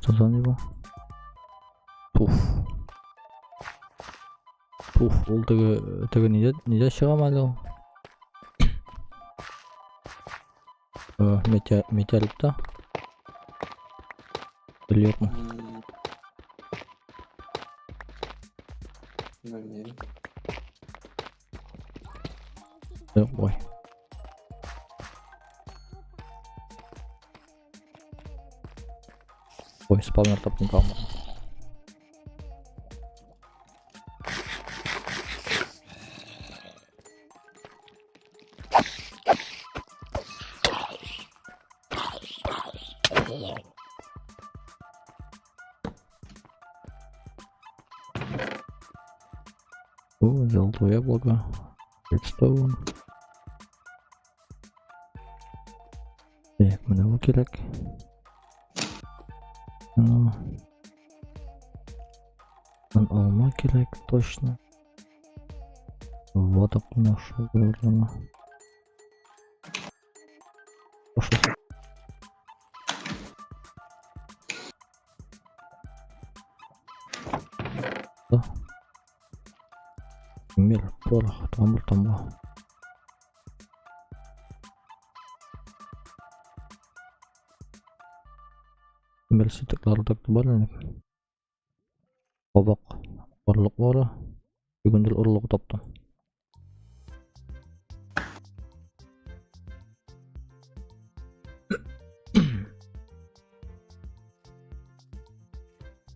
Что за него? Пуф. Пуф, ол теге неде чыгам әле ул? Метеоритта. Bilmiyorum. Bilmiyorum. Yok boy. Ой, спавнер топ не kalmadı. Золотое яблоко. Редстоун. Так, мене bu керек. Алма керек точно. Вот нашу выбрано. Да. Мир, порох, тамбур. Мир ситеклары так бар эле. Обак, орлуклары. Бүгүндүр орлук таптым.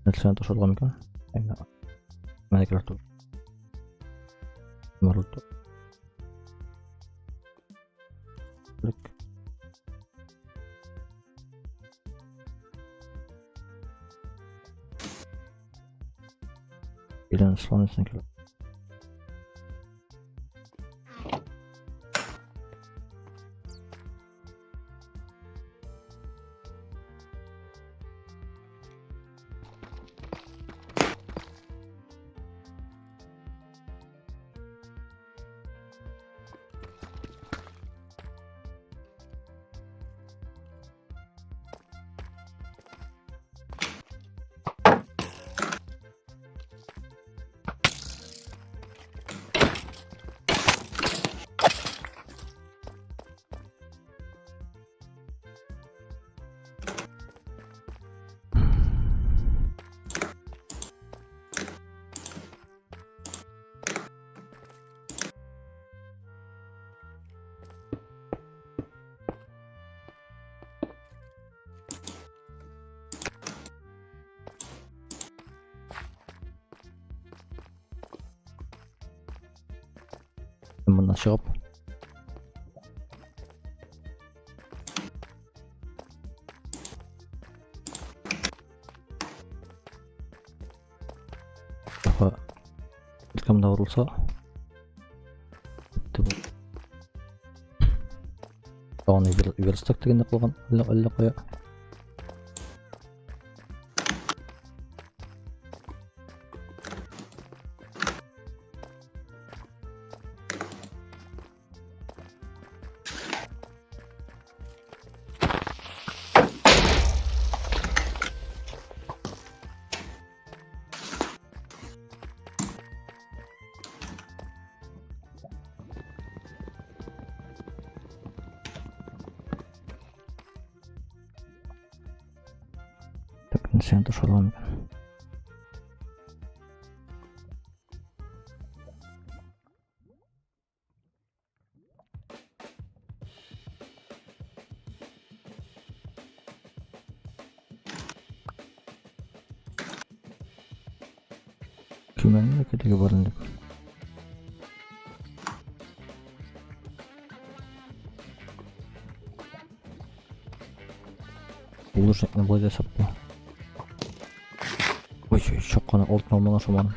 Нәрсені тошырған екен? Мәне керек тұр. Марылды. Білік. Елен сланесін керек. Ýalyna çygyp ilkimde vurulsa bitti bu. Onu virüs taktiginde kılgan öyle koya. Sen de şolam. Kümenle ketigi barındı. Bulur şeklinde bu hesap bu. Oy çok kana oltun olmadan şomanın.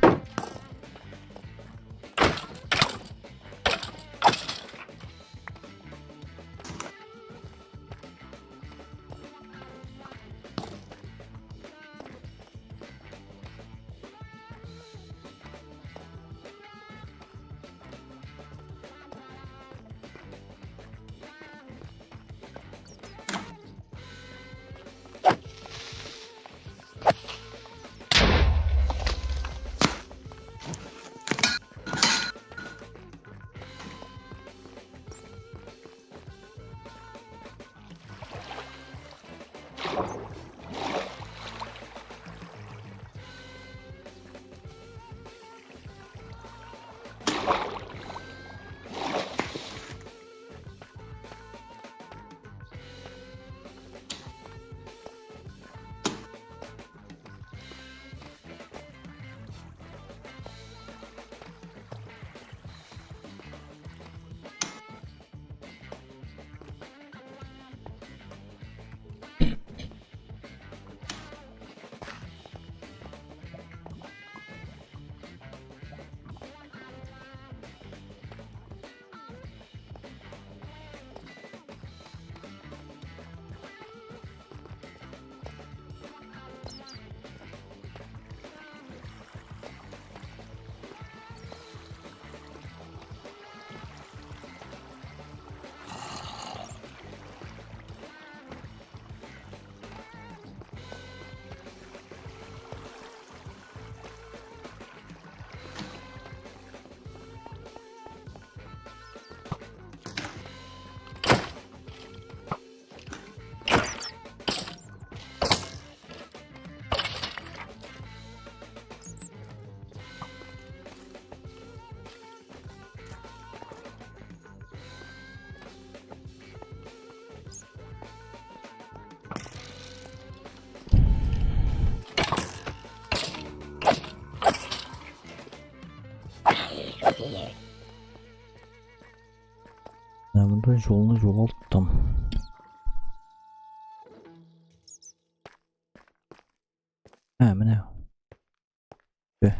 Ben burada yolunu yoğalttım. He mi ne? Be.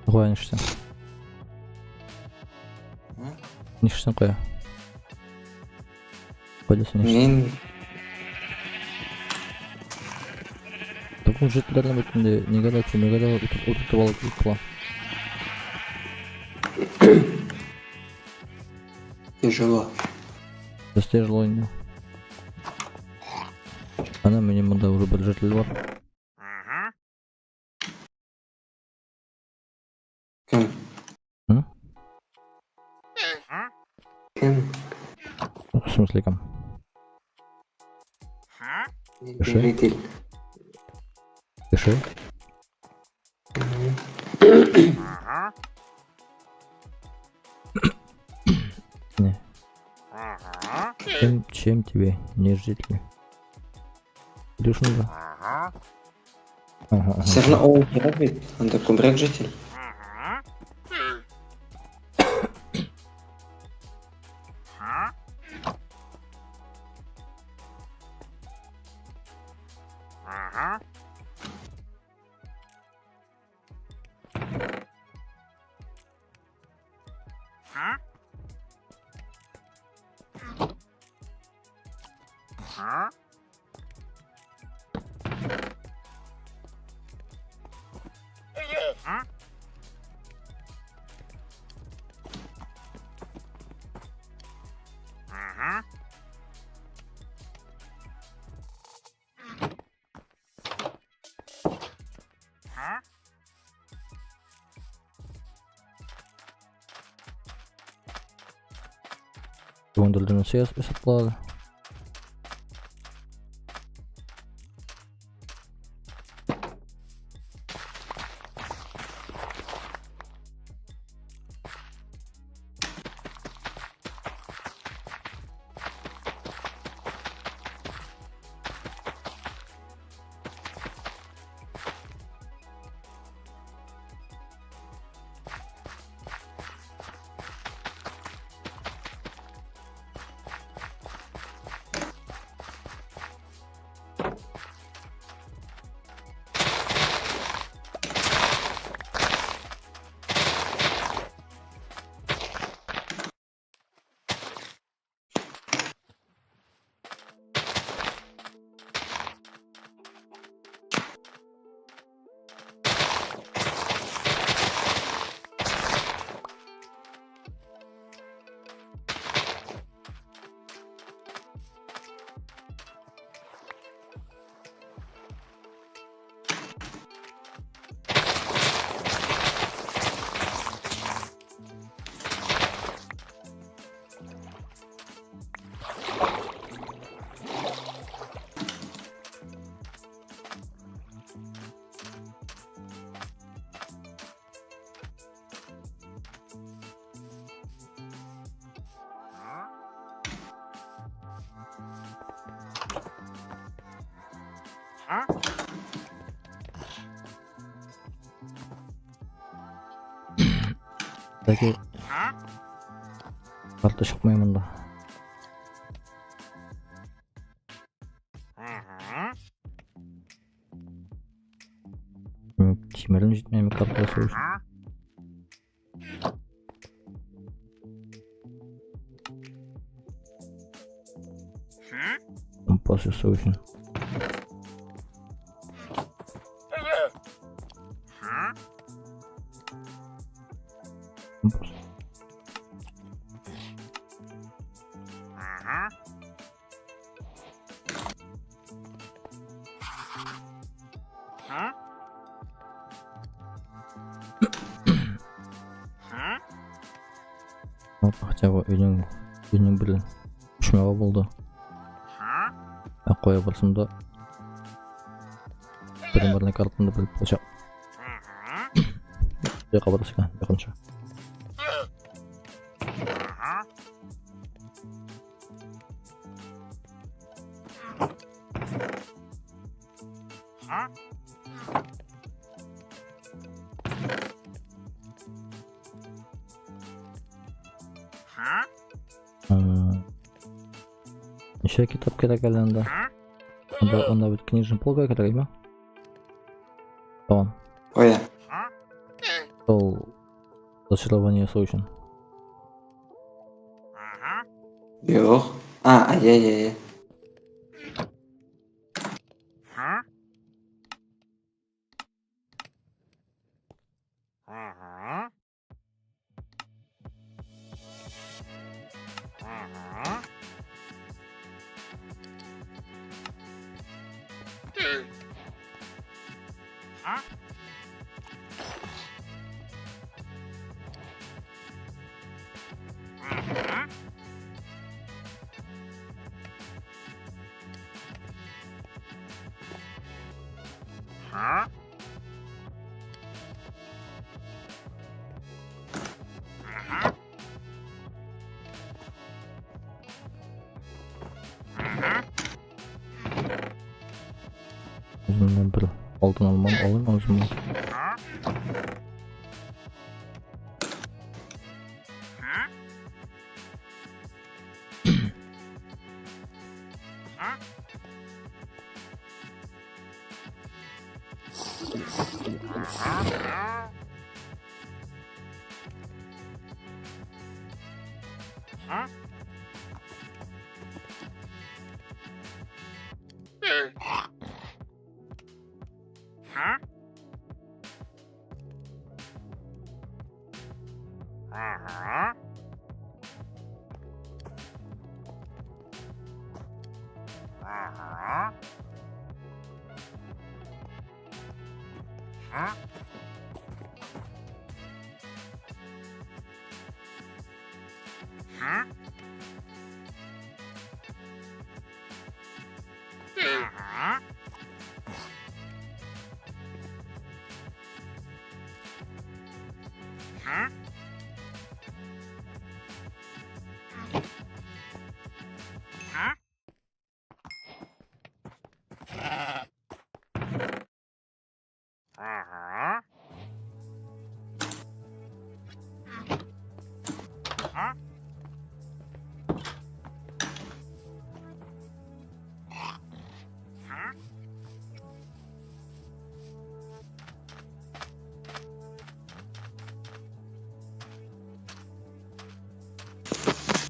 Koyan işte. Nişten koya. Koyasın işte. Мен Takım jetlerden bütünde ne kadar ki ne kadar oturup alıp kılan. тяжело. Gösterici oyunu. Ana benim bunda bir jetli var. Кім? Hı? Кім? В смысле кам? Кіші? Житель. Кіші? Не. Чем тебе не жители? Илюшин да? Ага. Все равно он не робит. Он такой брат житель. Döndürdüğünü hesaplar. Peki kartı çıkmayayım bunda. Çimerim gitmeyeyim kartı soğuş. Kompasya soğuşun. Kompas. Acaba үйдің бір үшмеға болды. Қоя барсам да бірін картымды біліп болса. Жаққа барысқа жақынша. Еще kitap kerak elinde. Onda bir книжный полка kerakmi? Tamam. Oya. Sol зачарование için. Yok. Ye. Özümden bir altın almam alayım özümden.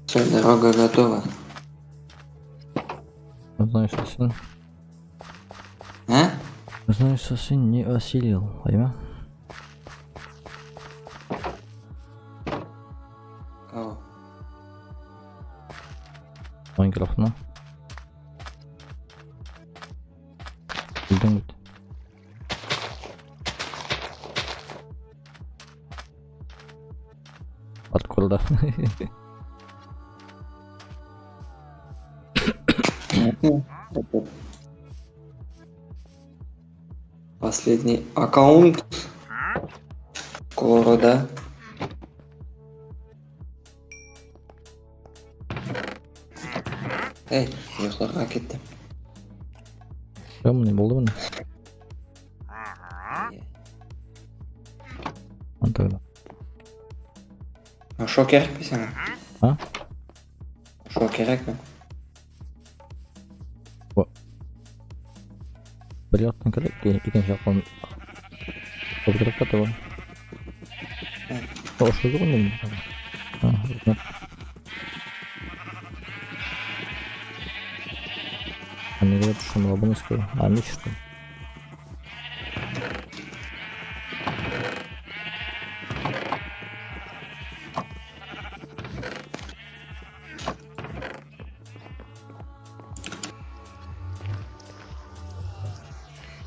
Все, дорога готова. Знаешь, что сын не осилил, понимаешь? Кого? Майнкрафт, ну? Bildim git. Hardcore'da. Последний аккаунт города. Ey, yo'qlarga ketdim. Tamam ne oldu bunu? Antalya'da. Shu kerakmi sana? Ha? Shu kerakmi? Bir yaptın kadar ki ikinci yapmam. O bir kadar da var. O şu zaman ne? Ha, evet. Hani böyle düşündüm bunu istiyorum. Hani işte.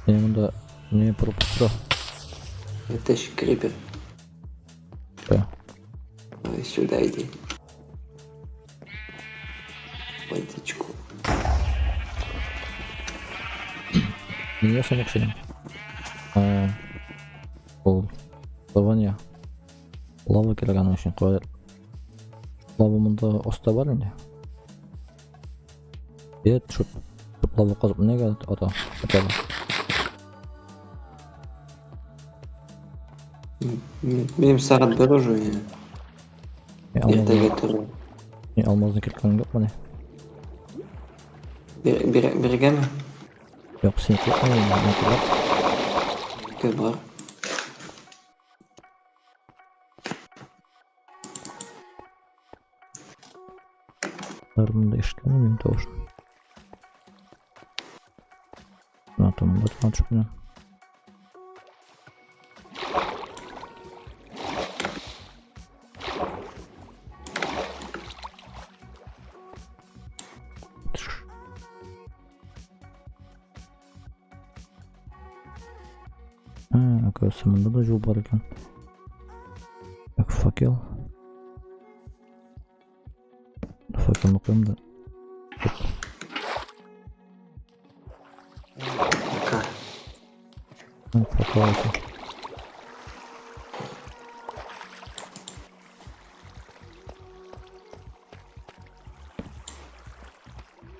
Benim de ne пропустил? Это ж крипер. Да. Давай сюда иди. Водичку. Niye sonuç şeyim? Bu lavanya. Lava kiragani için koyar. Lavamında osta var mı? Bir çöp. Lava kazıp ne geldi ata? Atala. Benim saat bir уже ya. Ertaga turib. Almazını kirkan yok mu ne? Birge mi? Yok seninki aynen benimki var. Kız var. Bunu da işlenemeyim doğru. Tamam da çok önemli. Göğsümünde de jul var ekan. Yok fakir. Fakirni koyayım da. Baka. Fakir olsun.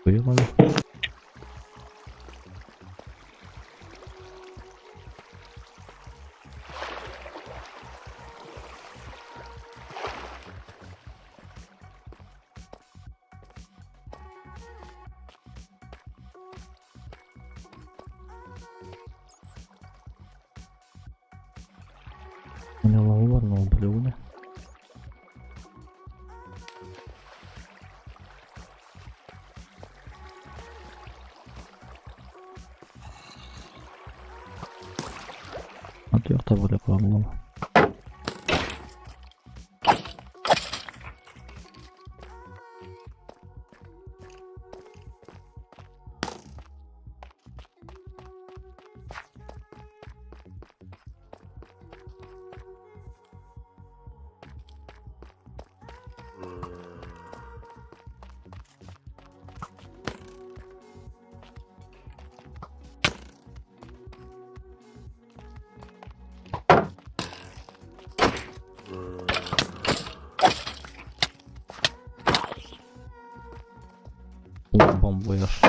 Buyur hadi. Ne lavı var ne böyle bu ne? Hadi yok da böyle koyalım. Bomba yer.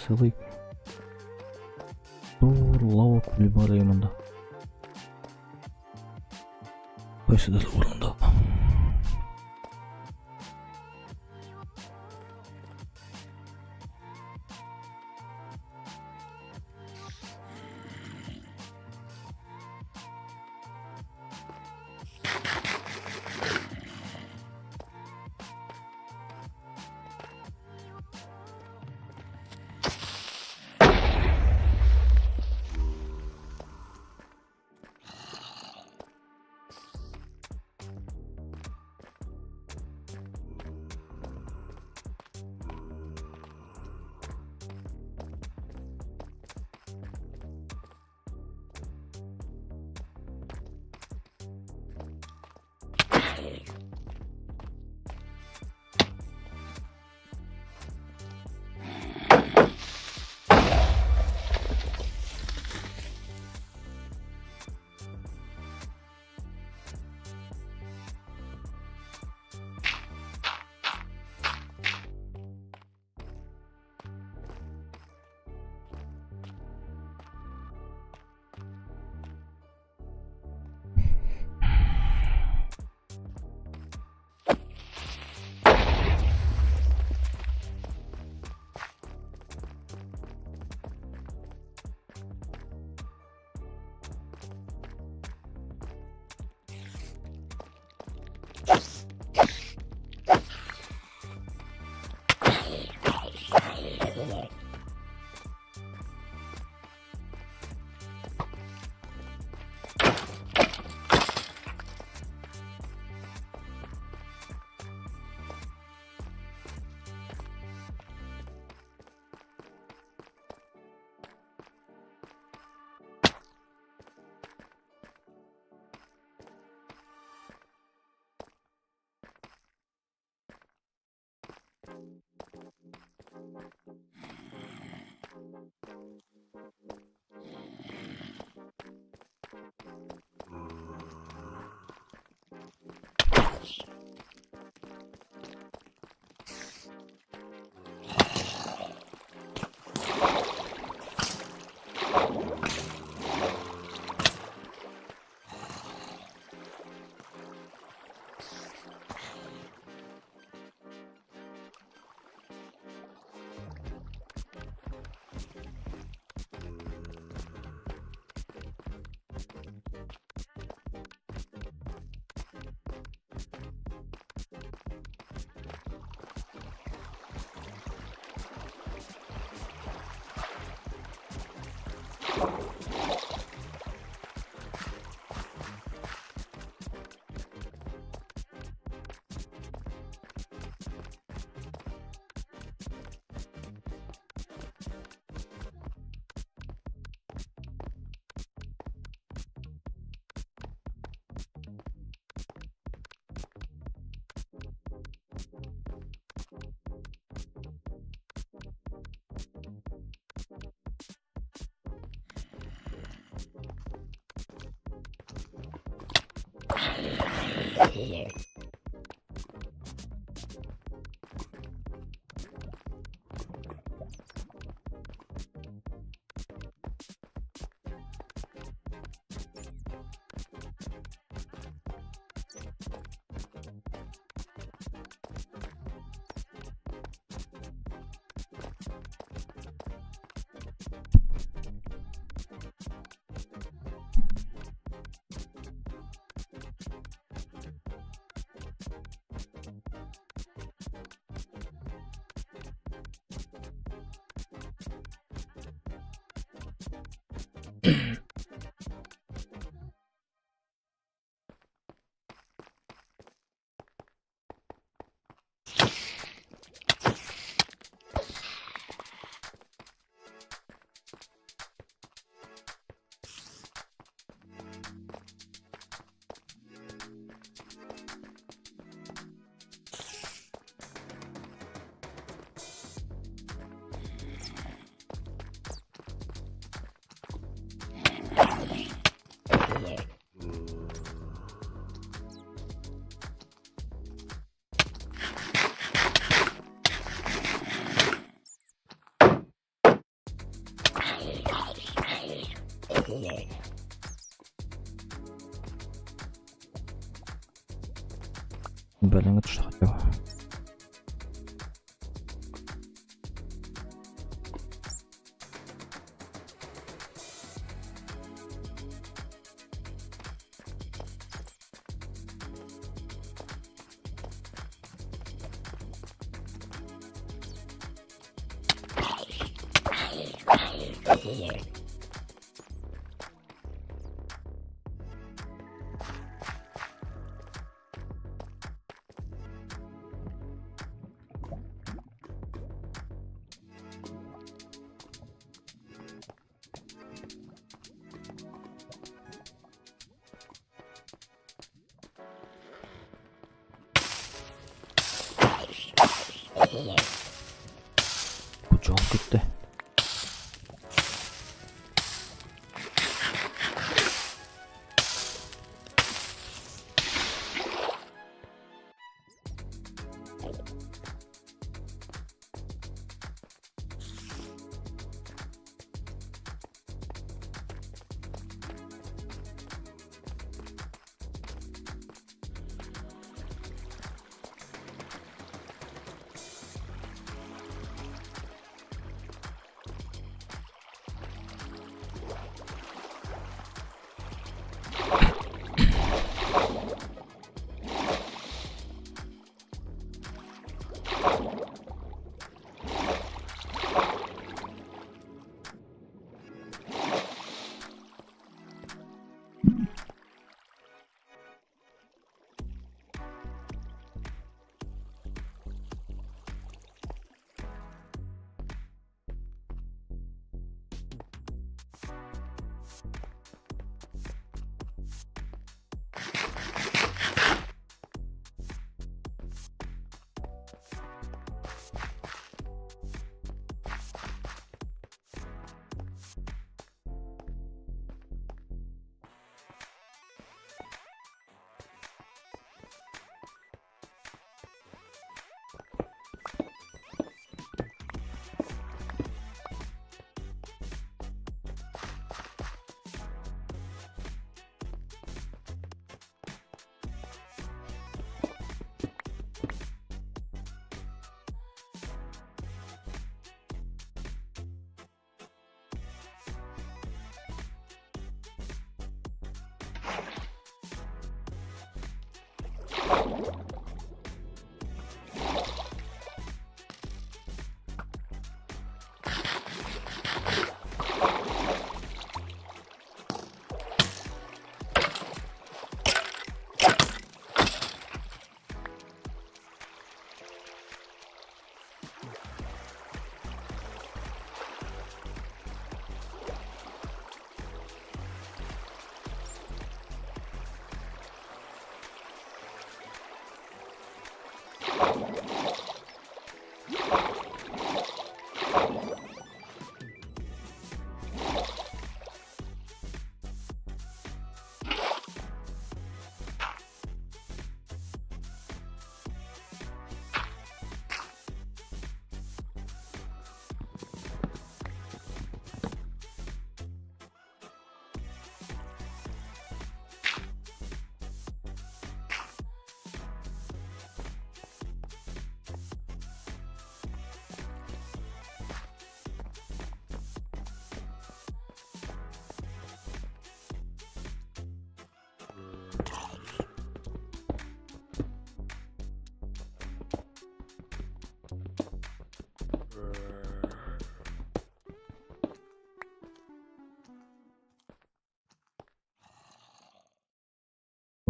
Басылый. Dur lava kulü бар мұнда. Қайсыда орында. Belenge tuşak yok. Kucağım gitti.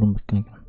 Burun bitken ekan.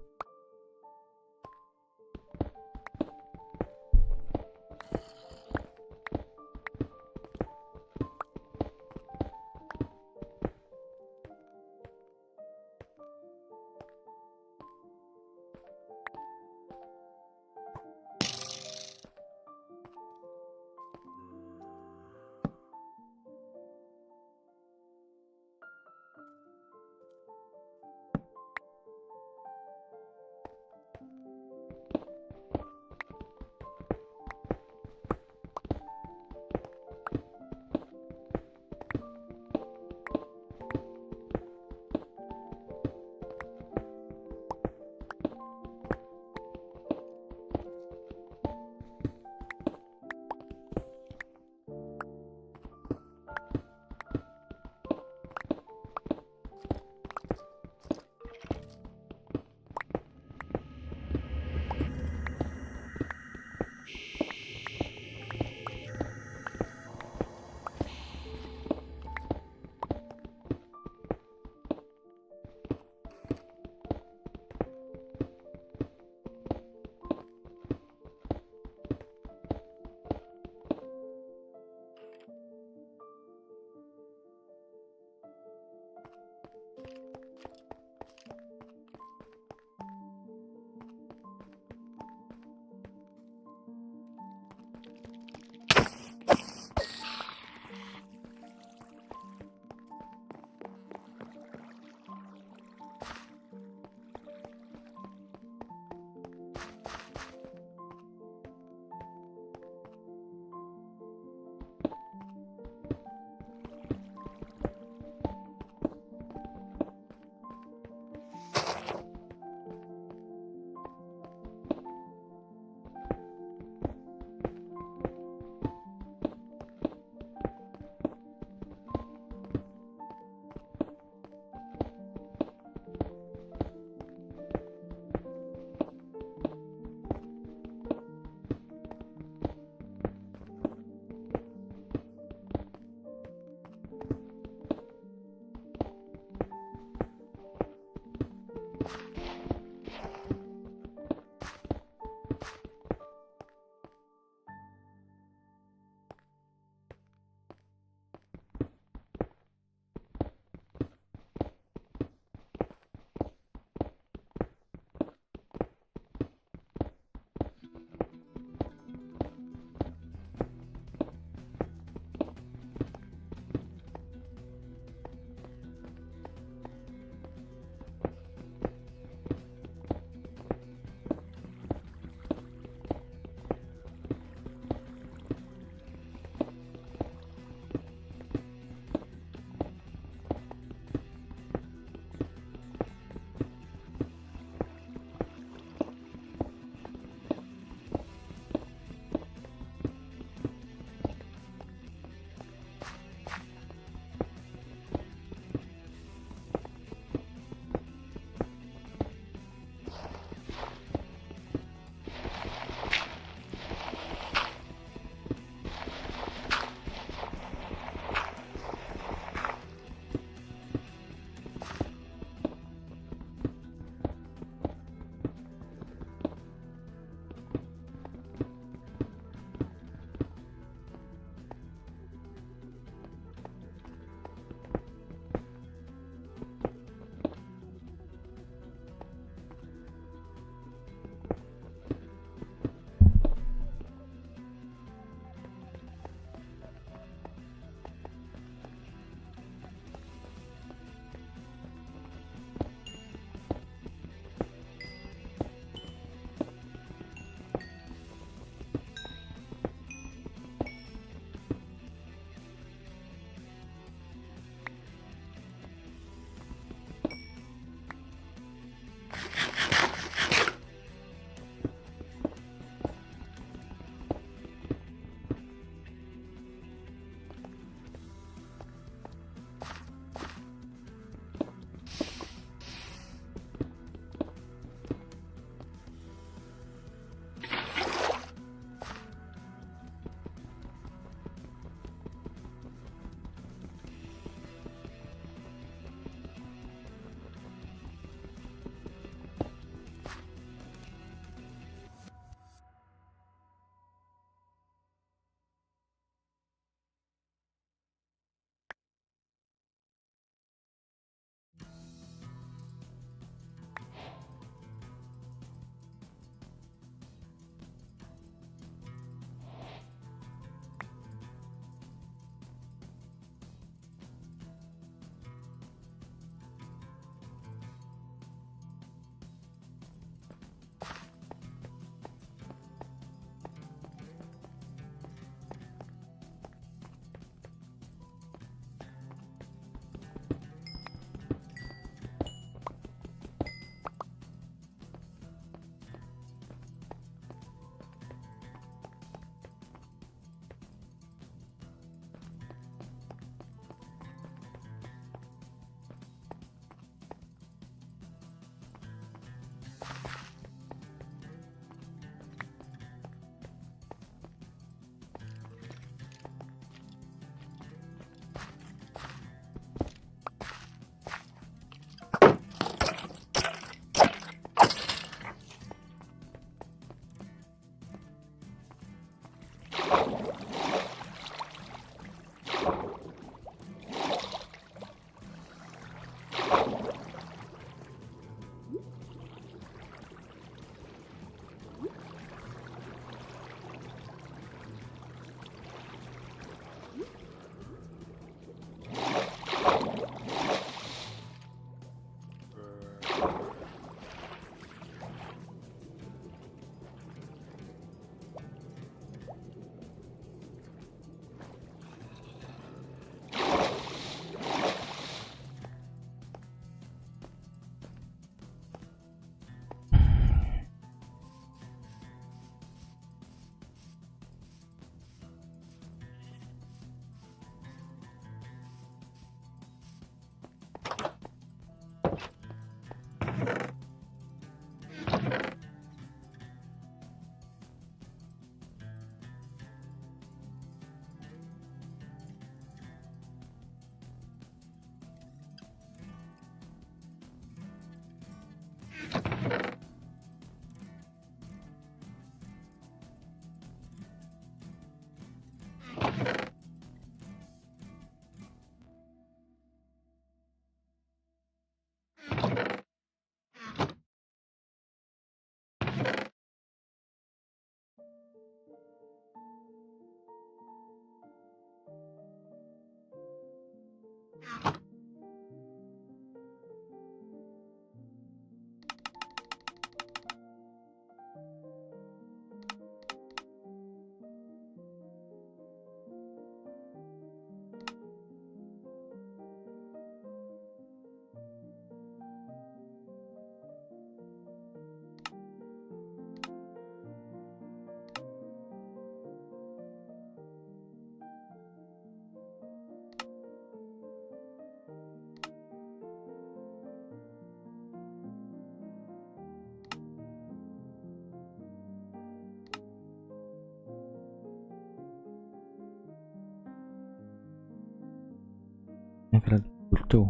Ekran tuh.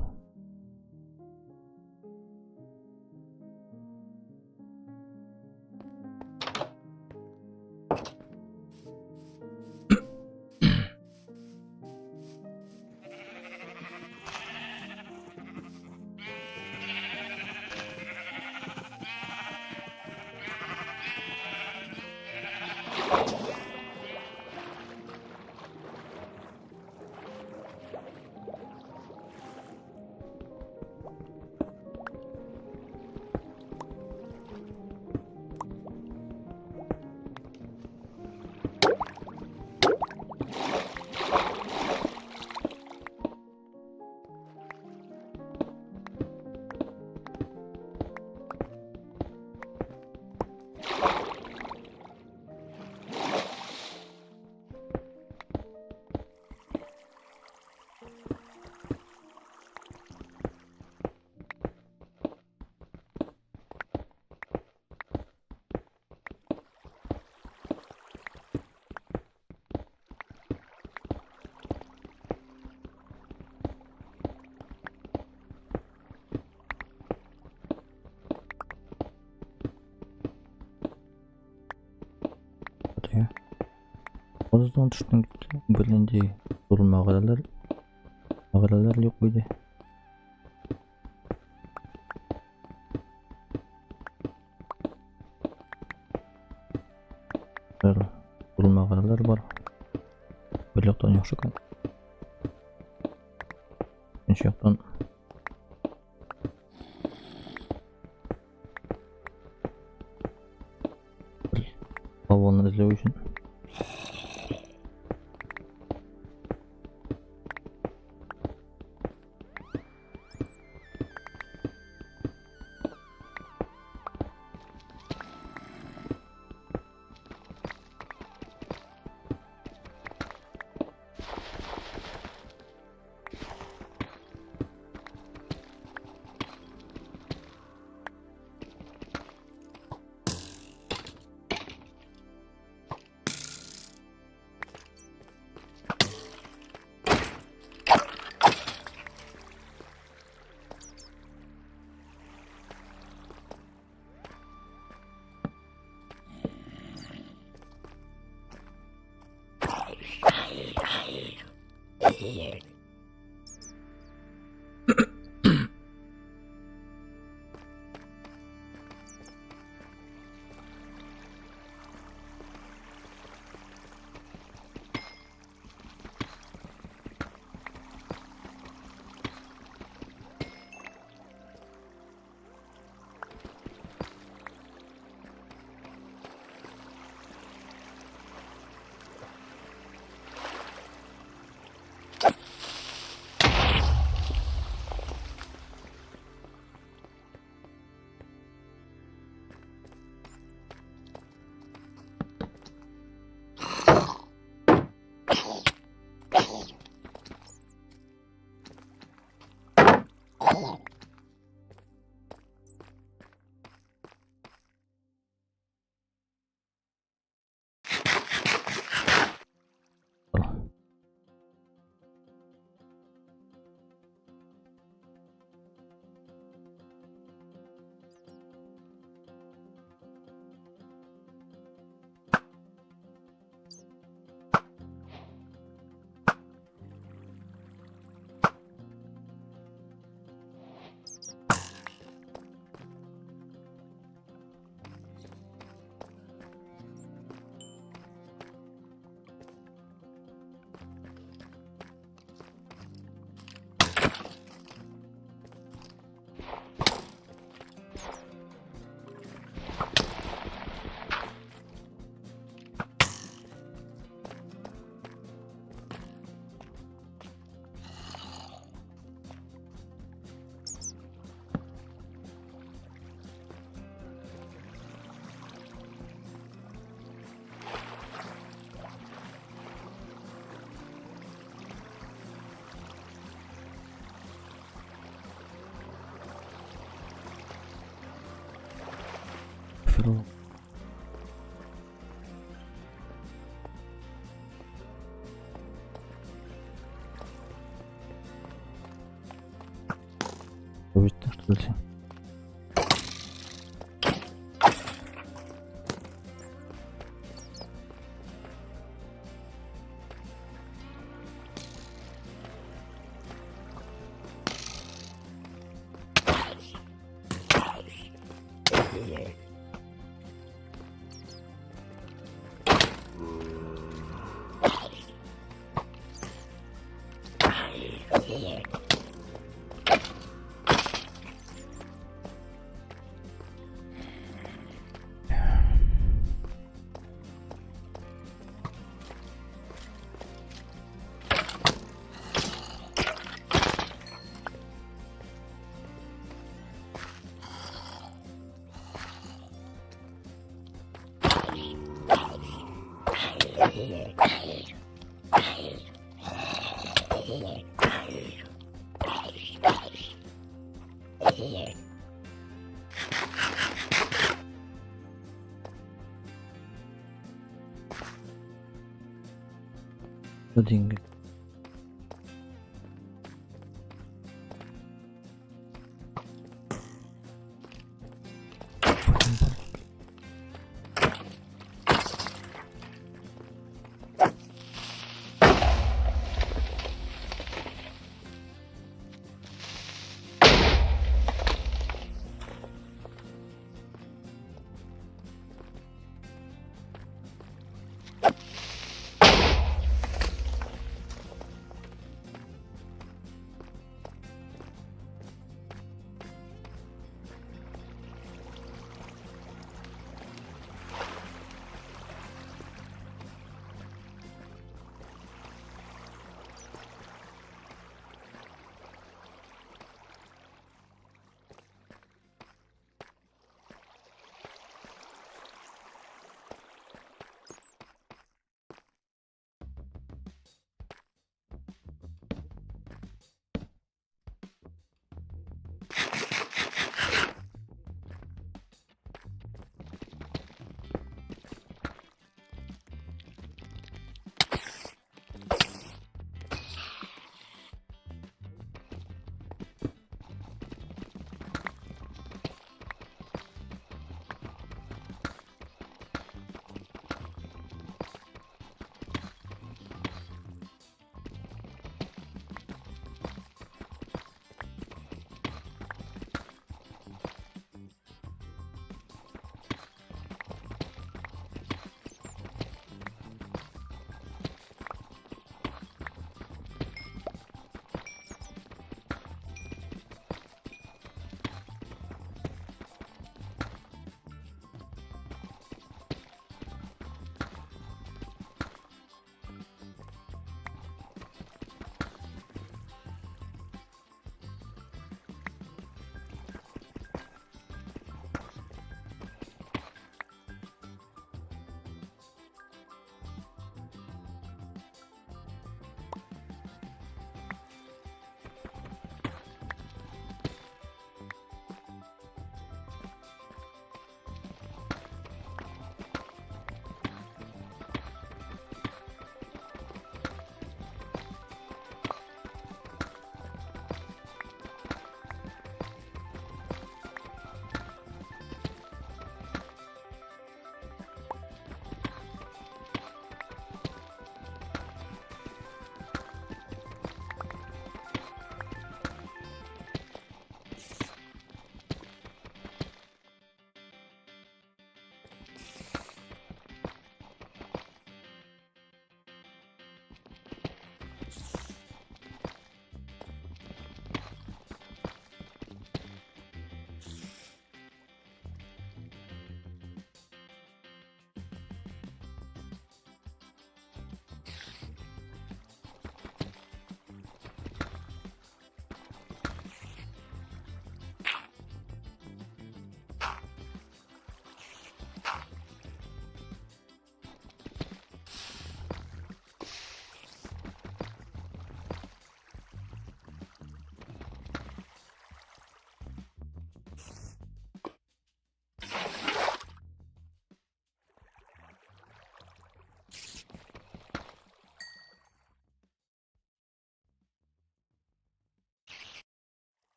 Ya. Ozdan tuştan gitti. Birinci durul mağaralar yok muydu? Durul mağaralar var. Bir yaktan yaxşı kan. İkinci yaktan havanı izlemek için. Фру. Bitti, что ли? Деньги.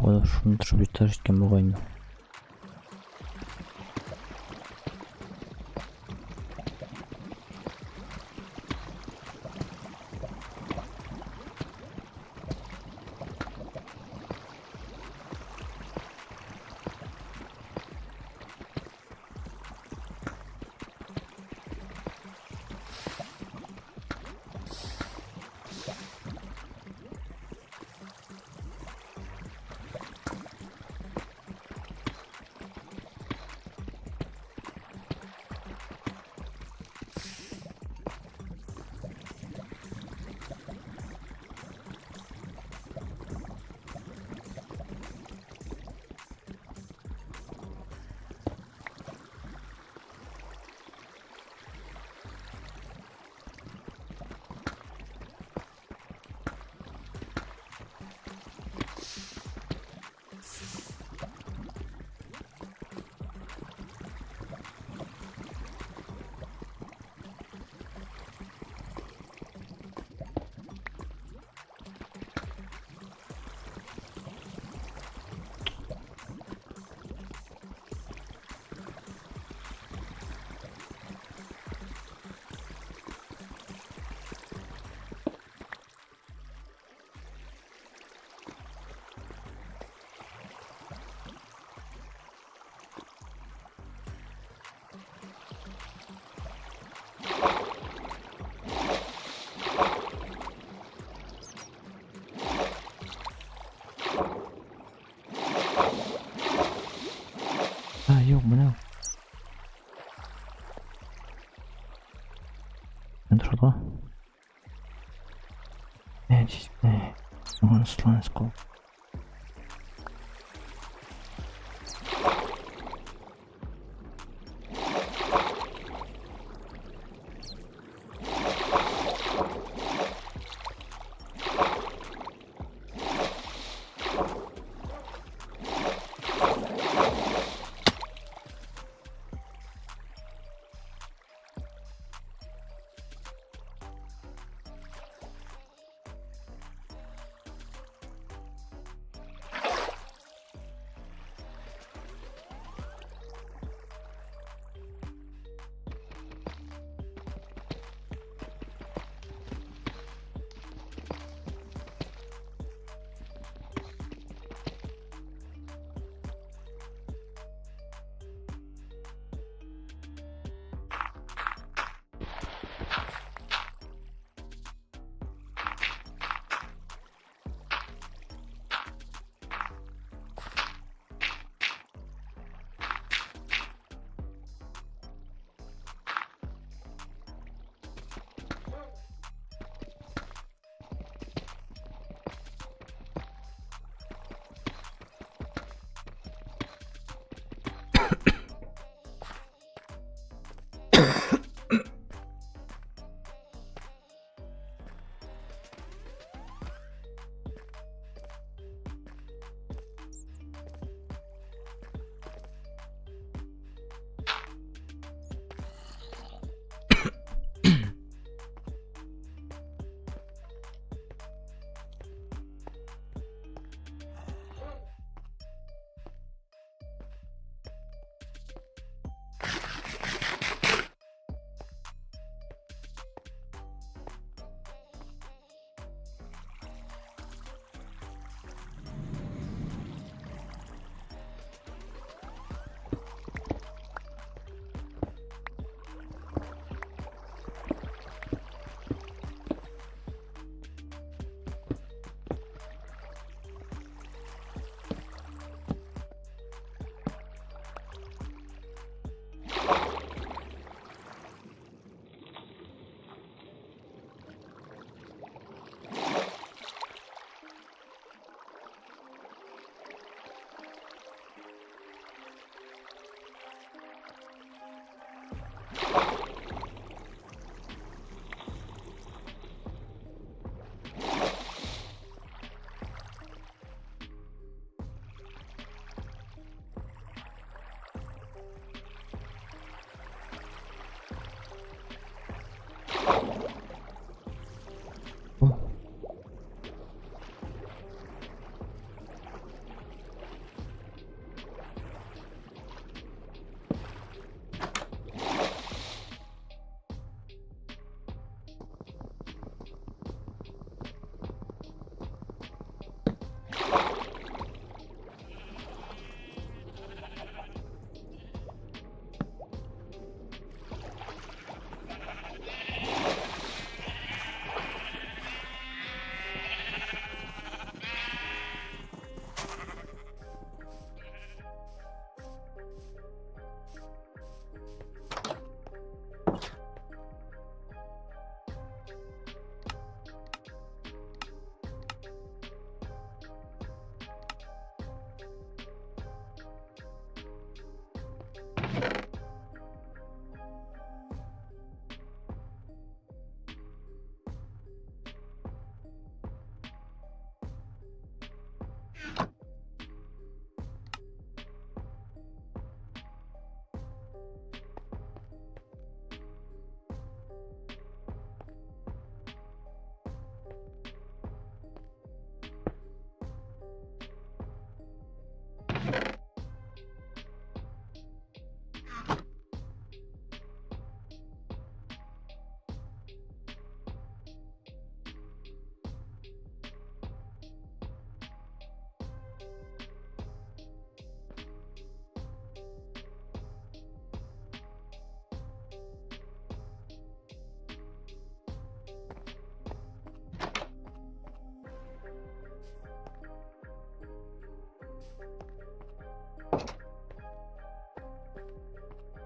шуны түшүп жетер жеткен бугайны. Yok mana. Şurada. Evet, onu slans kol.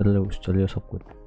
Böyle üsteli hesap koydum.